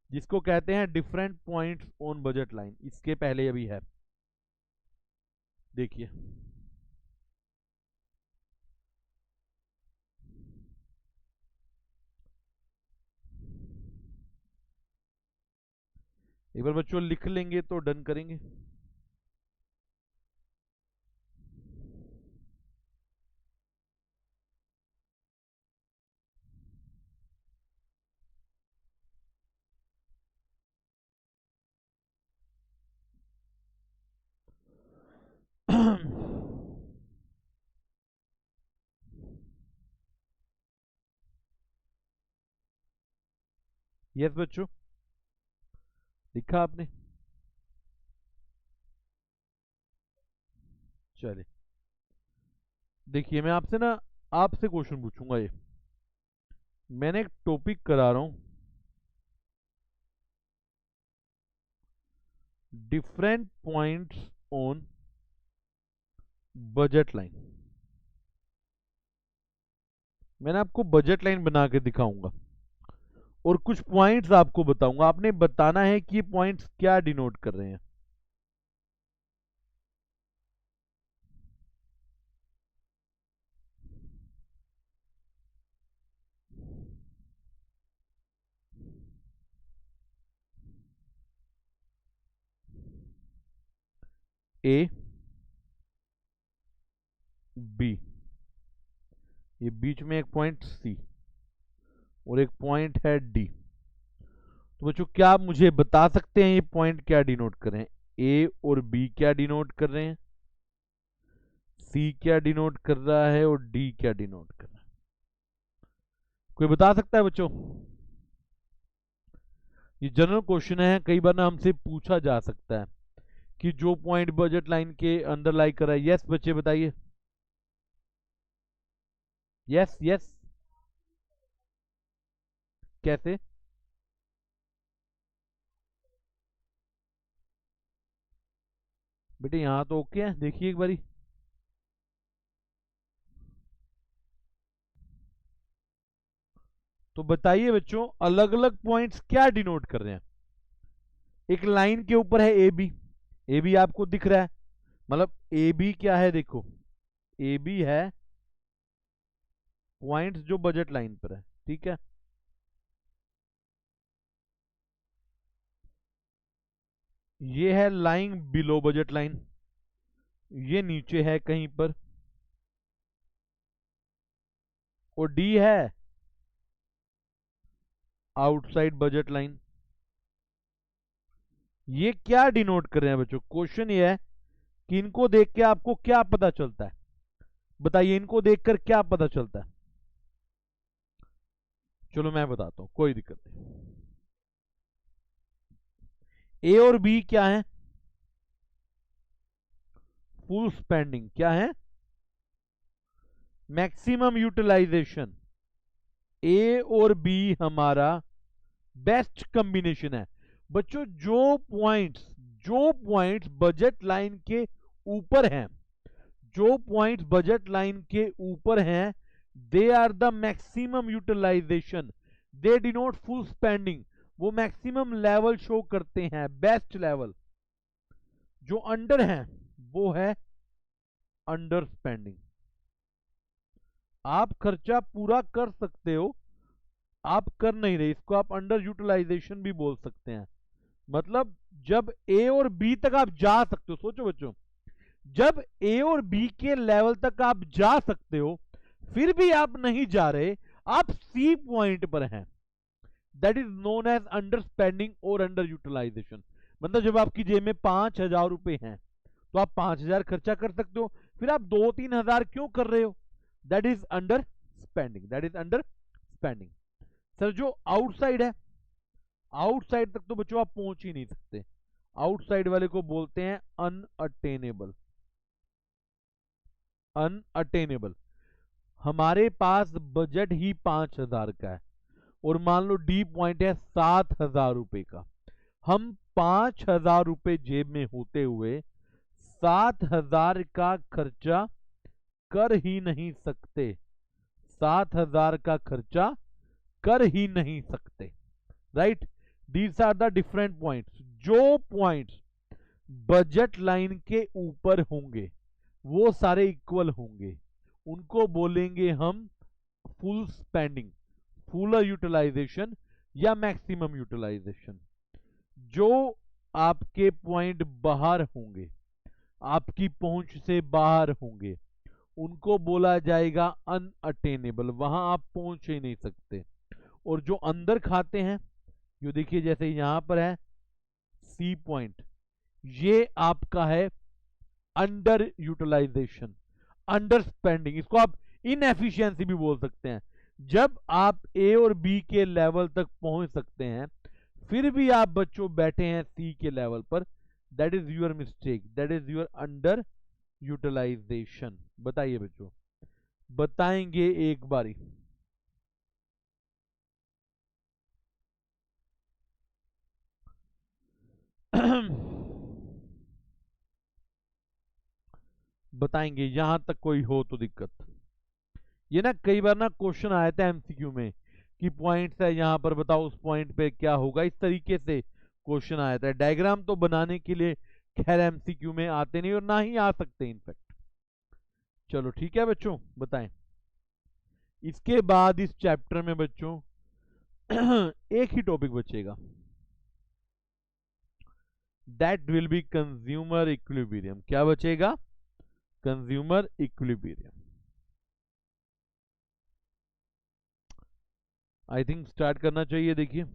Speaker 1: जिसको कहते हैं different points on budget line. इसके पहले अभी है, देखिए। एक बार बच्चों लिख लेंगे तो डन करेंगे। यस बच्चों, लिखा आपने? चलिए देखिए, मैं आपसे क्वेश्चन पूछूंगा। ये मैंने एक टॉपिक करा रहा हूं, different points on budget line. मैंने आपको बजट लाइन बना के दिखाऊंगा और कुछ पॉइंट्स आपको बताऊंगा। आपने बताना है कि ये पॉइंट्स क्या डिनोट कर रहे हैं। ए, बी, ये बीच में एक पॉइंट सी और एक पॉइंट है डी। तो बच्चों, क्या आप मुझे बता सकते हैं ये पॉइंट क्या डिनोट कर रहे हैं? ए और बी क्या डिनोट कर रहे हैं, सी क्या डिनोट कर रहा है और डी क्या डिनोट कर रहा है? कोई बता सकता है बच्चों? ये जनरल क्वेश्चन है, कई बार ना हमसे पूछा जा सकता है कि जो पॉइंट बजट लाइन के अंदर लाई कर रहा है। यस बच्चे बताइए, यस यस। कैसे? बेटे यहां तो ओके है, देखिए एक बारी। तो बताइए बच्चों, अलग अलग पॉइंट्स क्या डिनोट कर रहे हैं? एक लाइन के ऊपर है ए बी, ए बी आपको दिख रहा है, मतलब ए बी क्या है? देखो, ए बी है पॉइंट्स जो बजट लाइन पर है, ठीक है। ये है लाइन बिलो बजट लाइन, ये नीचे है कहीं पर, और डी है आउटसाइड बजट लाइन। ये क्या डिनोट कर रहे हैं बच्चों? क्वेश्चन ये है कि इनको देख के आपको क्या पता चलता है? बताइए, इनको देखकर क्या पता चलता है? चलो मैं बताता हूं, कोई दिक्कत नहीं। ए और बी क्या है? Full spending. क्या है? Maximum utilisation. ए और बी हमारा बेस्ट कॉम्बिनेशन है। बच्चों, जो पॉइंट्स बजट लाइन के ऊपर हैं, जो पॉइंट्स बजट लाइन के ऊपर हैं, they are the maximum utilisation, they denote full spending. वो मैक्सिमम लेवल शो करते हैं, बेस्ट लेवल। जो अंडर हैं वो है अंडर स्पेंडिंग। आप खर्चा पूरा कर सकते हो, आप कर नहीं रहे, इसको आप अंडर यूटिलाइजेशन भी बोल सकते हैं। मतलब जब ए और बी तक आप जा सकते हो, सोचो बच्चों, जब ए और बी के लेवल तक आप जा सकते हो, फिर भी आप नहीं जा रहे, आप सी पॉइंट पर हैं, that is known as under spending और अंडर यूटिलाइजेशन। मतलब जब आपकी जेब में 5,000 रुपए हैं तो आप 5,000 खर्चा कर सकते हो, फिर आप 2-3 हजार क्यों कर रहे हो? That is under spending, that is under spending. Sir जो आउटसाइड है, आउटसाइड तक तो बच्चों आप पहुंच ही नहीं सकते, आउटसाइड वाले को बोलते हैं अनअटेनेबल। अनअटेनेबल। हमारे पास बजट ही 5,000 का है और मान लो डी पॉइंट है 7,000 रुपए का। हम 5,000 रुपए जेब में होते हुए 7,000 का खर्चा कर ही नहीं सकते, 7,000 का खर्चा कर ही नहीं सकते, right? These are the different points. जो पॉइंट्स बजट लाइन के ऊपर होंगे वो सारे इक्वल होंगे, उनको बोलेंगे हम फुल स्पेंडिंग, फुल यूटिलाइजेशन या मैक्सिमम यूटिलाइजेशन। जो आपके पॉइंट बाहर होंगे, आपकी पहुंच से बाहर होंगे, उनको बोला जाएगा अनअटेनेबल, वहां आप पहुंच ही नहीं सकते। और जो अंदर खाते हैं, जो देखिए जैसे यहां पर है सी पॉइंट, ये आपका है अंडर यूटिलाइजेशन, अंडर स्पेंडिंग, इसको आप इनएफिशिएंसी भी बोल सकते हैं। जब आप ए और बी के लेवल तक पहुंच सकते हैं फिर भी आप बच्चों बैठे हैं सी के लेवल पर, that is your mistake, that is your under utilisation. बताइए बच्चों, बताएंगे एक बारी। बताएंगे यहां तक कोई हो तो दिक्कत। ये ना कई बार ना क्वेश्चन आया था एमसीक्यू में कि पॉइंट्स है यहां पर, बताओ उस पॉइंट पे क्या होगा, इस तरीके से क्वेश्चन आया था। डायग्राम तो बनाने के लिए खैर एमसीक्यू में आते नहीं और ना ही आ सकते इनफैक्ट। चलो ठीक है बच्चों, बताएं। इसके बाद इस चैप्टर में बच्चों एक ही टॉपिक बचेगा, that will be consumer equilibrium. क्या बचेगा? Consumer equilibrium. I think start करना चाहिए। देखिए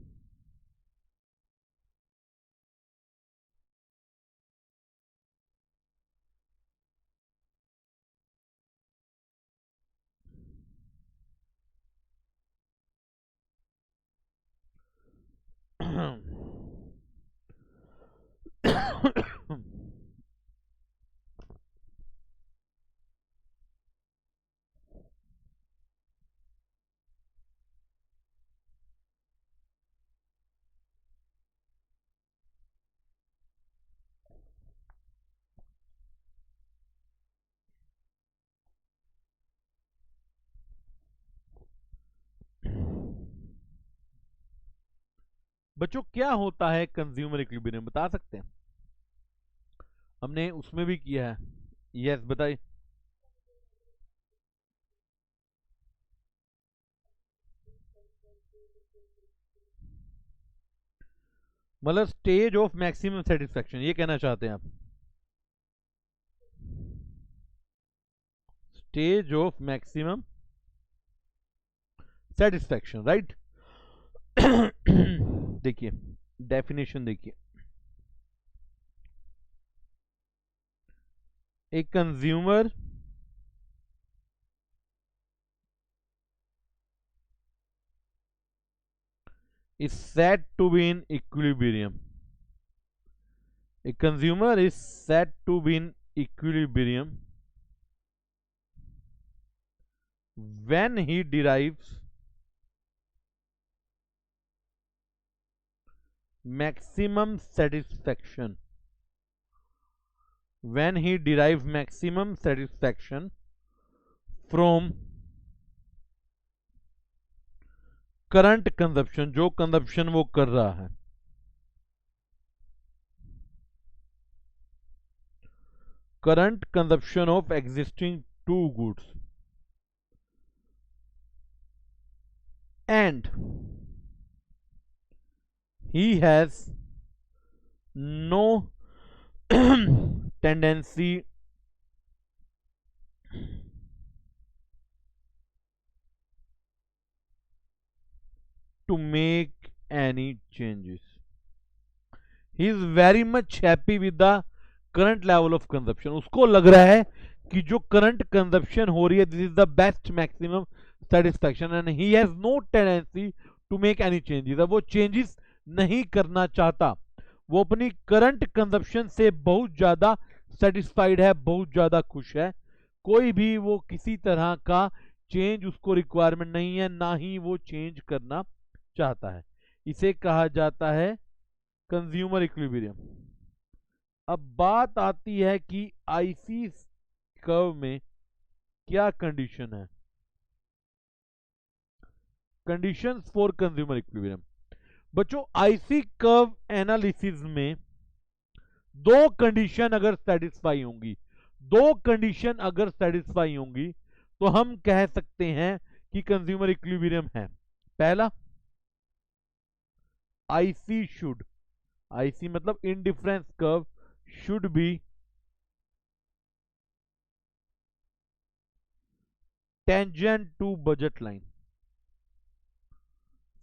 Speaker 1: बच्चों क्या होता है कंज्यूमर इक्विलिब्रियम, बता सकते हैं? हमने उसमें भी किया है। यस बताइए। मतलब स्टेज ऑफ मैक्सिमम सेटिस्फेक्शन, ये कहना चाहते हैं आप? Stage of maximum satisfaction, right. देखिए डेफिनेशन देखिए, a consumer is said to be in equilibrium. A consumer is said to be in equilibrium when he derives maximum satisfaction. When he derives maximum satisfaction from current consumption, जो consumption वो कर रहा है, current consumption of existing two goods, and he has no tendency to make any changes. He is very much happy with the current level of consumption. उसको लग रहा है कि जो करंट कंजप्शन हो रही है this is the best maximum satisfaction and he has no tendency to make any changes. अब वो चेंजेस नहीं करना चाहता, वो अपनी करंट कंजप्शन से बहुत ज्यादा सेटिस्फाइड है, बहुत ज्यादा खुश है। कोई भी वो किसी तरह का चेंज उसको रिक्वायरमेंट नहीं है, ना ही वो चेंज करना चाहता है। इसे कहा जाता है कंज्यूमर इक्विलिब्रियम। अब बात आती है कि आईसी कर्व में क्या कंडीशन है। कंडीशंस फॉर कंज्यूमर इक्विलिब्रियम बच्चों, आईसी कर्व एनालिसिस में दो कंडीशन अगर सेटिस्फाई होंगी, दो कंडीशन अगर सेटिस्फाई होंगी तो हम कह सकते हैं कि कंज्यूमर इक्विलिब्रियम है। पहला, आईसी शुड, आईसी मतलब indifference curve should be tangent to budget line.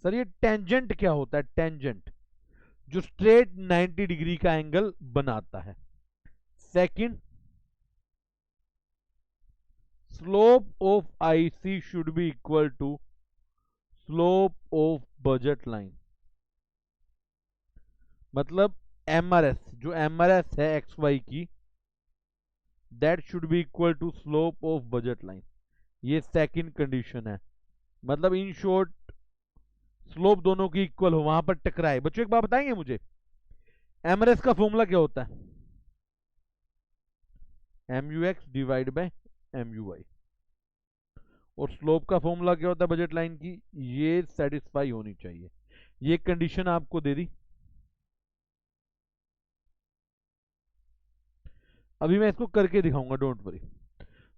Speaker 1: Sir ये टेंजेंट क्या होता है? टेंजेंट जो स्ट्रेट 90 डिग्री का एंगल बनाता है। Second, slope of IC should be equal to slope of budget line, मतलब एमआरएस, जो एमआरएस है एक्स वाई की, that should be equal to slope of budget line. ये सेकंड कंडीशन है, मतलब इन शॉर्ट स्लोप दोनों की इक्वल हो, वहां पर टकराए। बच्चों एक बात बताएंगे मुझे, एमआरएस का फॉर्मूला क्या होता है? M U X divide by M U Y. और स्लोप का फॉर्मूला क्या होता है बजट लाइन की? ये सेटिस्फाई होनी चाहिए। ये कंडीशन आपको दे दी। अभी मैं इसको करके दिखाऊंगा, डोंट वरी।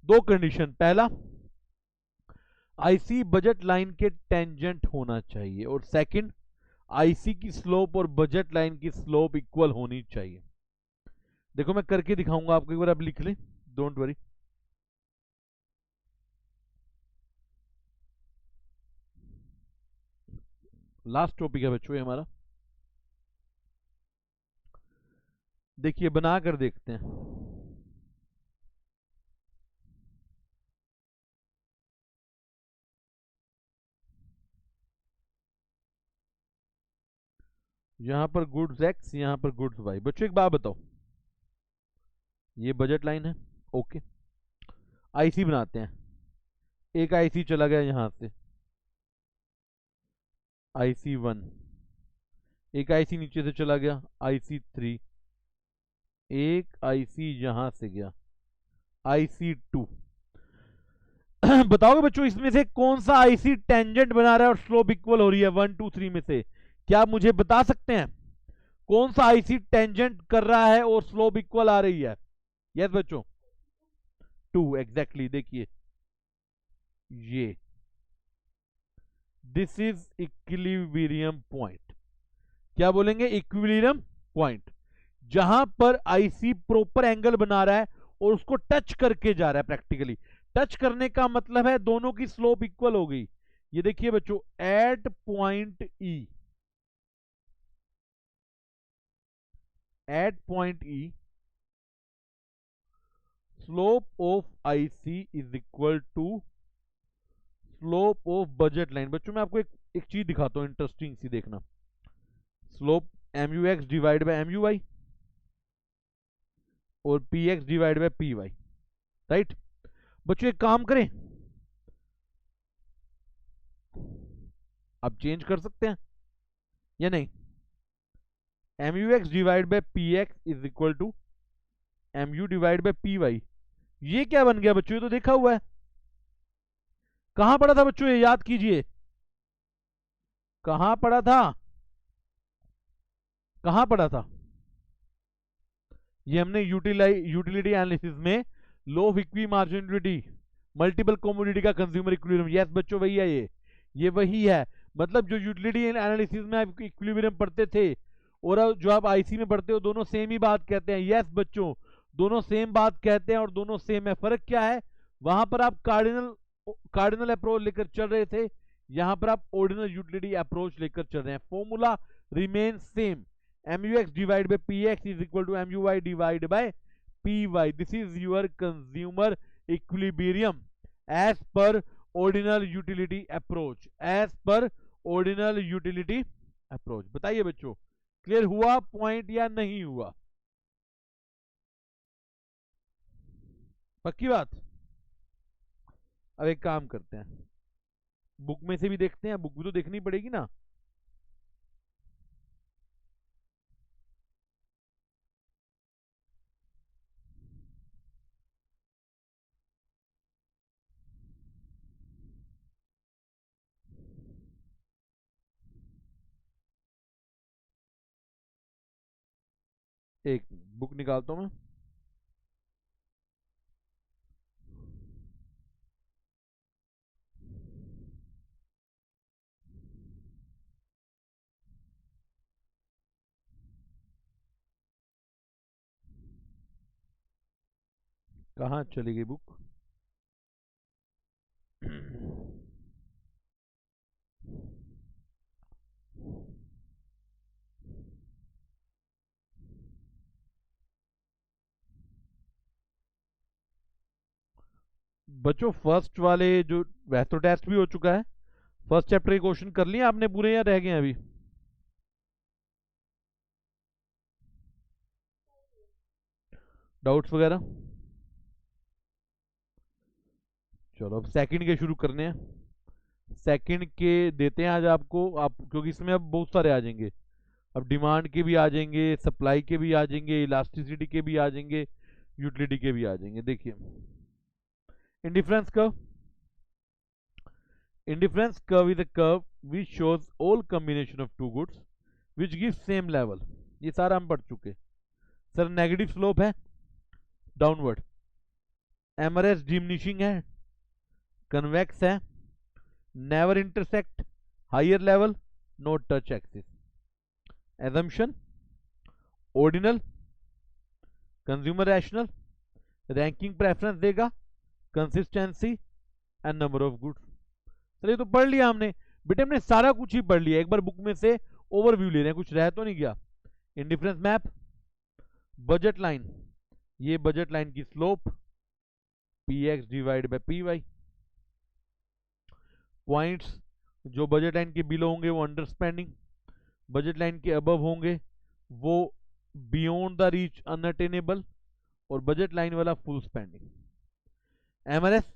Speaker 1: दो कंडीशन, पहला आईसी बजट लाइन के टेंजेंट होना चाहिए, और सेकंड आईसी की स्लोप और बजट लाइन की स्लोप इक्वल होनी चाहिए। देखो मैं करके दिखाऊंगा आपको, एक बार आप लिख लें, डोंट वरी। लास्ट टॉपिक है बच्चों ये हमारा, देखिए बना कर देखते हैं। यहां पर गुड्स एक्स, यहां पर गुड्स वाई। बच्चों एक बात बताओ, ये बजट लाइन है, ओके। आईसी बनाते हैं, एक आईसी चला गया यहां से, आईसी 1, एक आईसी नीचे से चला गया, आईसी 3, एक आईसी यहां से गया, आईसी 2। बताओगे बच्चों इसमें से कौन सा आईसी टेंजेंट बना रहा है और स्लोप इक्वल हो रही है 1 2 3 में से? क्या आप मुझे बता सकते हैं कौन सा आईसी टेंजेंट कर रहा है और स्लोप इक्वल आ रही है? यस बच्चों, 2 एग्जैक्टली। देखिए ये, दिस इज इक्विलिब्रियम पॉइंट। क्या बोलेंगे? इक्विलिब्रियम पॉइंट, जहां पर आईसी प्रॉपर एंगल बना रहा है और उसको टच करके जा रहा है। प्रैक्टिकली टच करने का मतलब है दोनों की स्लोप इक्वल हो गई। ये देखिए बच्चों, at point E, at point E slope of IC is equal to slope of budget line. बच्चों मैं आपको एक चीज दिखाता हूं इंटरेस्टिंग सी, देखना। Slope M U X divide by M U Y और P X divide by P Y, right. बच्चों एक काम करें, अब चेंज कर सकते हैं या नहीं? M U X divide by P X is equal to M U divide by P Y. ये क्या बन गया बच्चों? ये तो देखा हुआ है, कहां पढ़ा था बच्चों? ये याद कीजिए, कहां पढ़ा था? कहां पढ़ा था? ये हमने यूटिलिटी एनालिसिस में लो ऑफ इक्वी मार्जिनलिटी, मल्टीपल कमोडिटी का कंज्यूमर इक्विलिब्रियम। यस बच्चों वही है ये वही है। मतलब जो यूटिलिटी एनालिसिस में आप इक्विलिब्रियम पढ़ते थे और अब जो आप आईसी में पढ़ते हो, दोनों सेम ही बात कहते हैं। यस बच्चों, दोनों सेम बात कहते हैं और दोनों सेम है। फर्क क्या है? वहां पर आप कार्डिनल अप्रोच लेकर चल रहे थे, यहां पर आप ऑर्डिनल यूटिलिटी अप्रोच लेकर चल रहे हैं। Formula remain same, mux divided by px is equal to muy divided by py. This is your consumer equilibrium as per ordinal utility approach, as per ordinal utility approach। बताइए बच्चों, clear हुआ point या नहीं हुआ? पक्की बात। अब एक काम करते हैं, बुक में से भी देखते हैं, बुक भी तो देखनी पड़ेगी ना। एक बुक निकालता हूं मैं। कहाँ चली गई बुक? बच्चों फर्स्ट वाले जो, वैसे तो टेस्ट भी हो चुका है, फर्स्ट चैप्टर के क्वेश्चन कर लिए आपने पूरे या रह गए हैं अभी? डाउट्स वगैरह? चलो अब सेकंड के शुरू करने हैं। सेकंड के देते हैं आज आपको, आप क्योंकि इसमें अब बहुत सारे आ जाएंगे। अब डिमांड के भी आ जाएंगे, सप्लाई के भी आ जाएंगे, इलास्टिसिटी के भी आ जाएंगे, यूटिलिटी के भी आ जाएंगे। देखिए indifference curve. Indifference curve is a curve which shows all combination of two goods which gives same level। ये सारा हम पढ़ चुके। सर नेगेटिव स्लोप है, डाउनवर्ड। एमआरएस डिमिनिशिंग है, कन्वेक्स है, never intersect, higher level, no touch axis. Assumption ordinal, consumer rational, ranking preference देगा, consistency and number of goods. Sir ये तो पढ़ लिया हमने बेटे, हमने सारा कुछ ही पढ़ लिया। एक बार बुक में से ओवरव्यू ले रहे हैं, कुछ रह तो नहीं गया। इंडिफरेंस मैप, बजट लाइन, ये बजट लाइन की slope P X divide by P Y. Points जो बजट लाइन के बिलो होंगे वो अंडर स्पेंडिंग, बजट लाइन के अबव होंगे वो बियॉन्ड द रीच अनअटेनेबल, और बजट लाइन वाला full spending. MRS,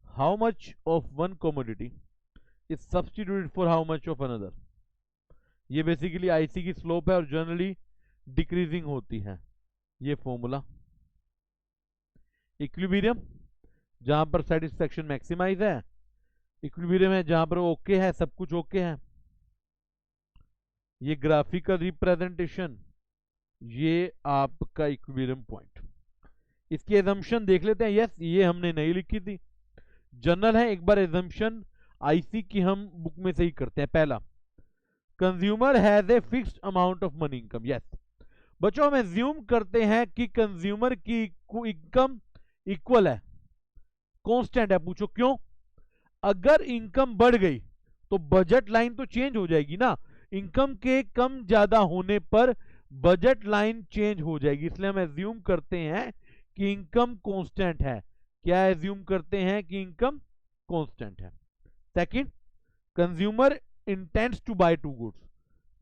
Speaker 1: how much of one commodity is substituted for how much of another. ये बेसिकली आईसी की स्लोप है और जनरली डिक्रीजिंग होती है, ये फॉर्मूला। इक्विलिब्रियम, जहां पर सेटिस्फैक्शन मैक्सिमाइज है, इक्विलिब्रियम है जहां पर ओके है, सब कुछ ओके है। ये ग्राफिकल रिप्रेजेंटेशन, ये आपका इक्विलिब्रियम पॉइंट। इसकी एजम्पशन देख लेते हैं। यस, ये हमने नहीं लिखी थी, जनरल है। एक बार एजम्पशन आईसी की हम बुक में से ही करते हैं। पहला, consumer has a fixed amount of money income. Yes बच्चों, हम एज्यूम करते हैं कि कंज्यूमर की इनकम इक्वल है, कांस्टेंट है। पूछो क्यों? अगर इनकम बढ़ गई तो बजट लाइन तो चेंज हो जाएगी ना। इनकम के कम ज्यादा होने पर बजट लाइन चेंज हो जाएगी, इसलिए हम एज्यूम करते हैं कि इनकम कांस्टेंट है। क्या एज्यूम करते हैं? कि इनकम कांस्टेंट है। Second, consumer intends to buy two goods.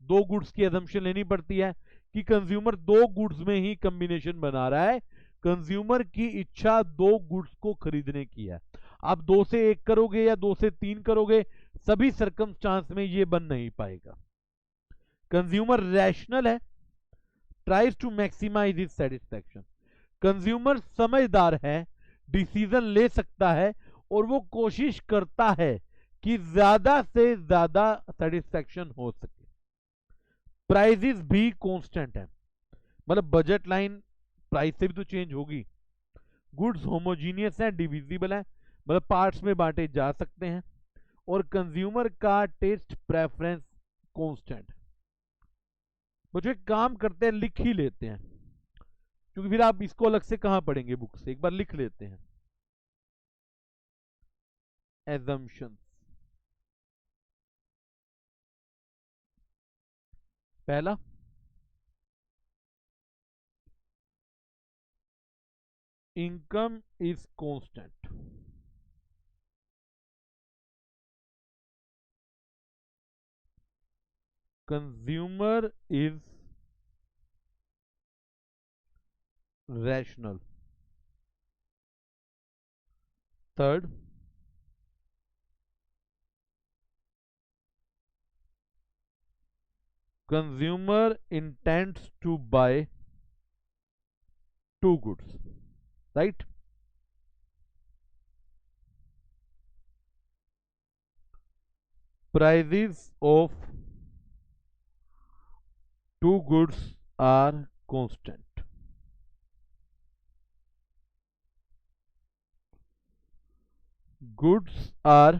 Speaker 1: दो गुड्स की एजम्पशन लेनी पड़ती है कि कंज्यूमर दो गुड्स में ही कॉम्बिनेशन बना रहा है। कंज्यूमर की इच्छा दो गुड्स को खरीदने की है। आप दो से एक करोगे या दो से तीन करोगे, सभी सर्कमस्टांस में ये बन नहीं पाएगा। कंज्यूमर रैशनल है, tries to maximise his satisfaction. Consumer समझदार है, डिसीजन ले सकता है और वो कोशिश करता है कि ज्यादा से ज्यादा सेटिस्फैक्शन हो सके। प्राइजेस भी कांस्टेंट है, मतलब बजट लाइन प्राइस से भी तो चेंज होगी। गुड्स होमोजीनियस है, डिविजिबल है, मतलब पार्ट्स में बांटे जा सकते हैं। और कंज्यूमर का टेस्ट प्रेफरेंस कांस्टेंट। मुझे एक काम करते हैं, लिख ही लेते हैं, क्योंकि फिर आप इसको अलग से कहां पढ़ेंगे बुक से। एक बार लिख लेते हैं। एजम्पशंस, पहला, income is constant. Consumer is rational. Third, consumer intends to buy two goods, right? Prices of two goods are constant. Goods are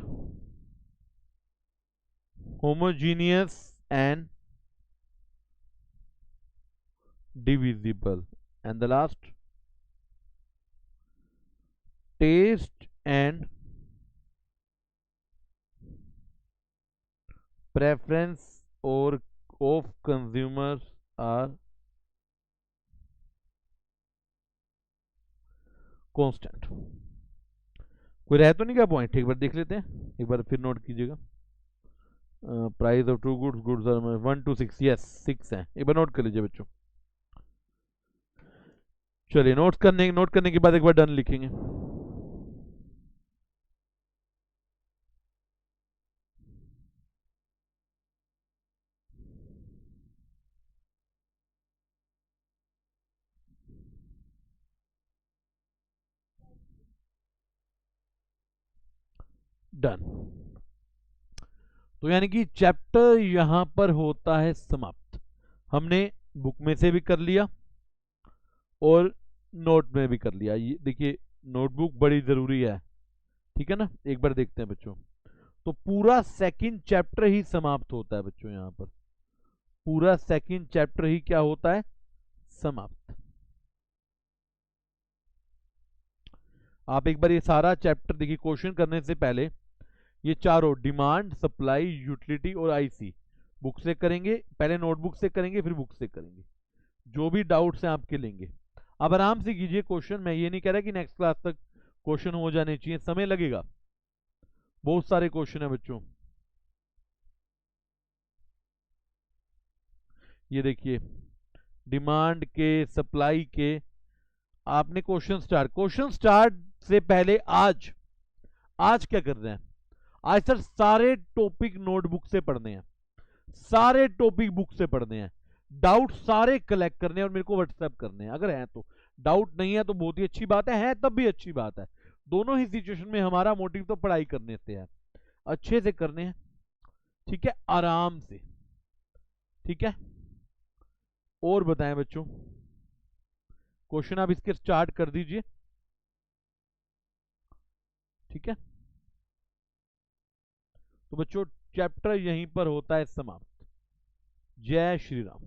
Speaker 1: homogeneous and divisible. And the last, taste and preference or of consumers are constant. कोई रह तो नहीं क्या point, एक बार देख लेते हैं, एक बार फिर नोट कीजिएगा। Price of two goods, goods are 1 to 6, yes 6 है, एक बार नोट कर लीजिए बच्चों। चलिए नोट करने के बाद एक बार डन लिखेंगे। डन। तो यानी कि चैप्टर यहां पर होता है समाप्त। हमने बुक में से भी कर लिया और नोट में भी कर लिया। ये देखिए नोटबुक बड़ी जरूरी है, ठीक है ना। एक बार देखते हैं बच्चों, तो पूरा सेकंड चैप्टर ही समाप्त होता है बच्चों। यहां पर पूरा सेकंड चैप्टर ही क्या होता है, समाप्त। आप एक बार ये सारा चैप्टर देखिए, क्वेश्चन करने से पहले ये चारों डिमांड, सप्लाई, यूटिलिटी और आईसी बुक से करेंगे, पहले नोटबुक से करेंगे फिर बुक से करेंगे। जो भी डाउट्स हैं आपके लेंगे। अब आराम से कीजिए क्वेश्चन, मैं ये नहीं कह रहा कि नेक्स्ट क्लास तक क्वेश्चन हो जाने चाहिए, समय लगेगा, बहुत सारे क्वेश्चन है बच्चों। ये देखिए डिमांड के, सप्लाई के, आपने क्वेश्चन स्टार्ट से पहले आज आज क्या कर रहे हैं, आज सर सारे टॉपिक नोटबुक से पढ़ने हैं, सारे टॉपिक बुक से पढ़ने हैं, डाउट सारे कलेक्ट करने हैं और मेरे को व्हाट्सएप करने हैं अगर है तो। डाउट नहीं है तो बहुत ही अच्छी बात है तब भी अच्छी बात है। दोनों ही सिचुएशन में हमारा मोटिव तो पढ़ाई करने से है, अच्छे से करने हैं, ठीक है, आराम से, ठीक है। और बताएं बच्चों, क्वेश्चन आप इसके स्टार्ट कर दीजिए, ठीक है। तो बच्चों चैप्टर यहीं पर होता है समाप्त। जय श्री राम।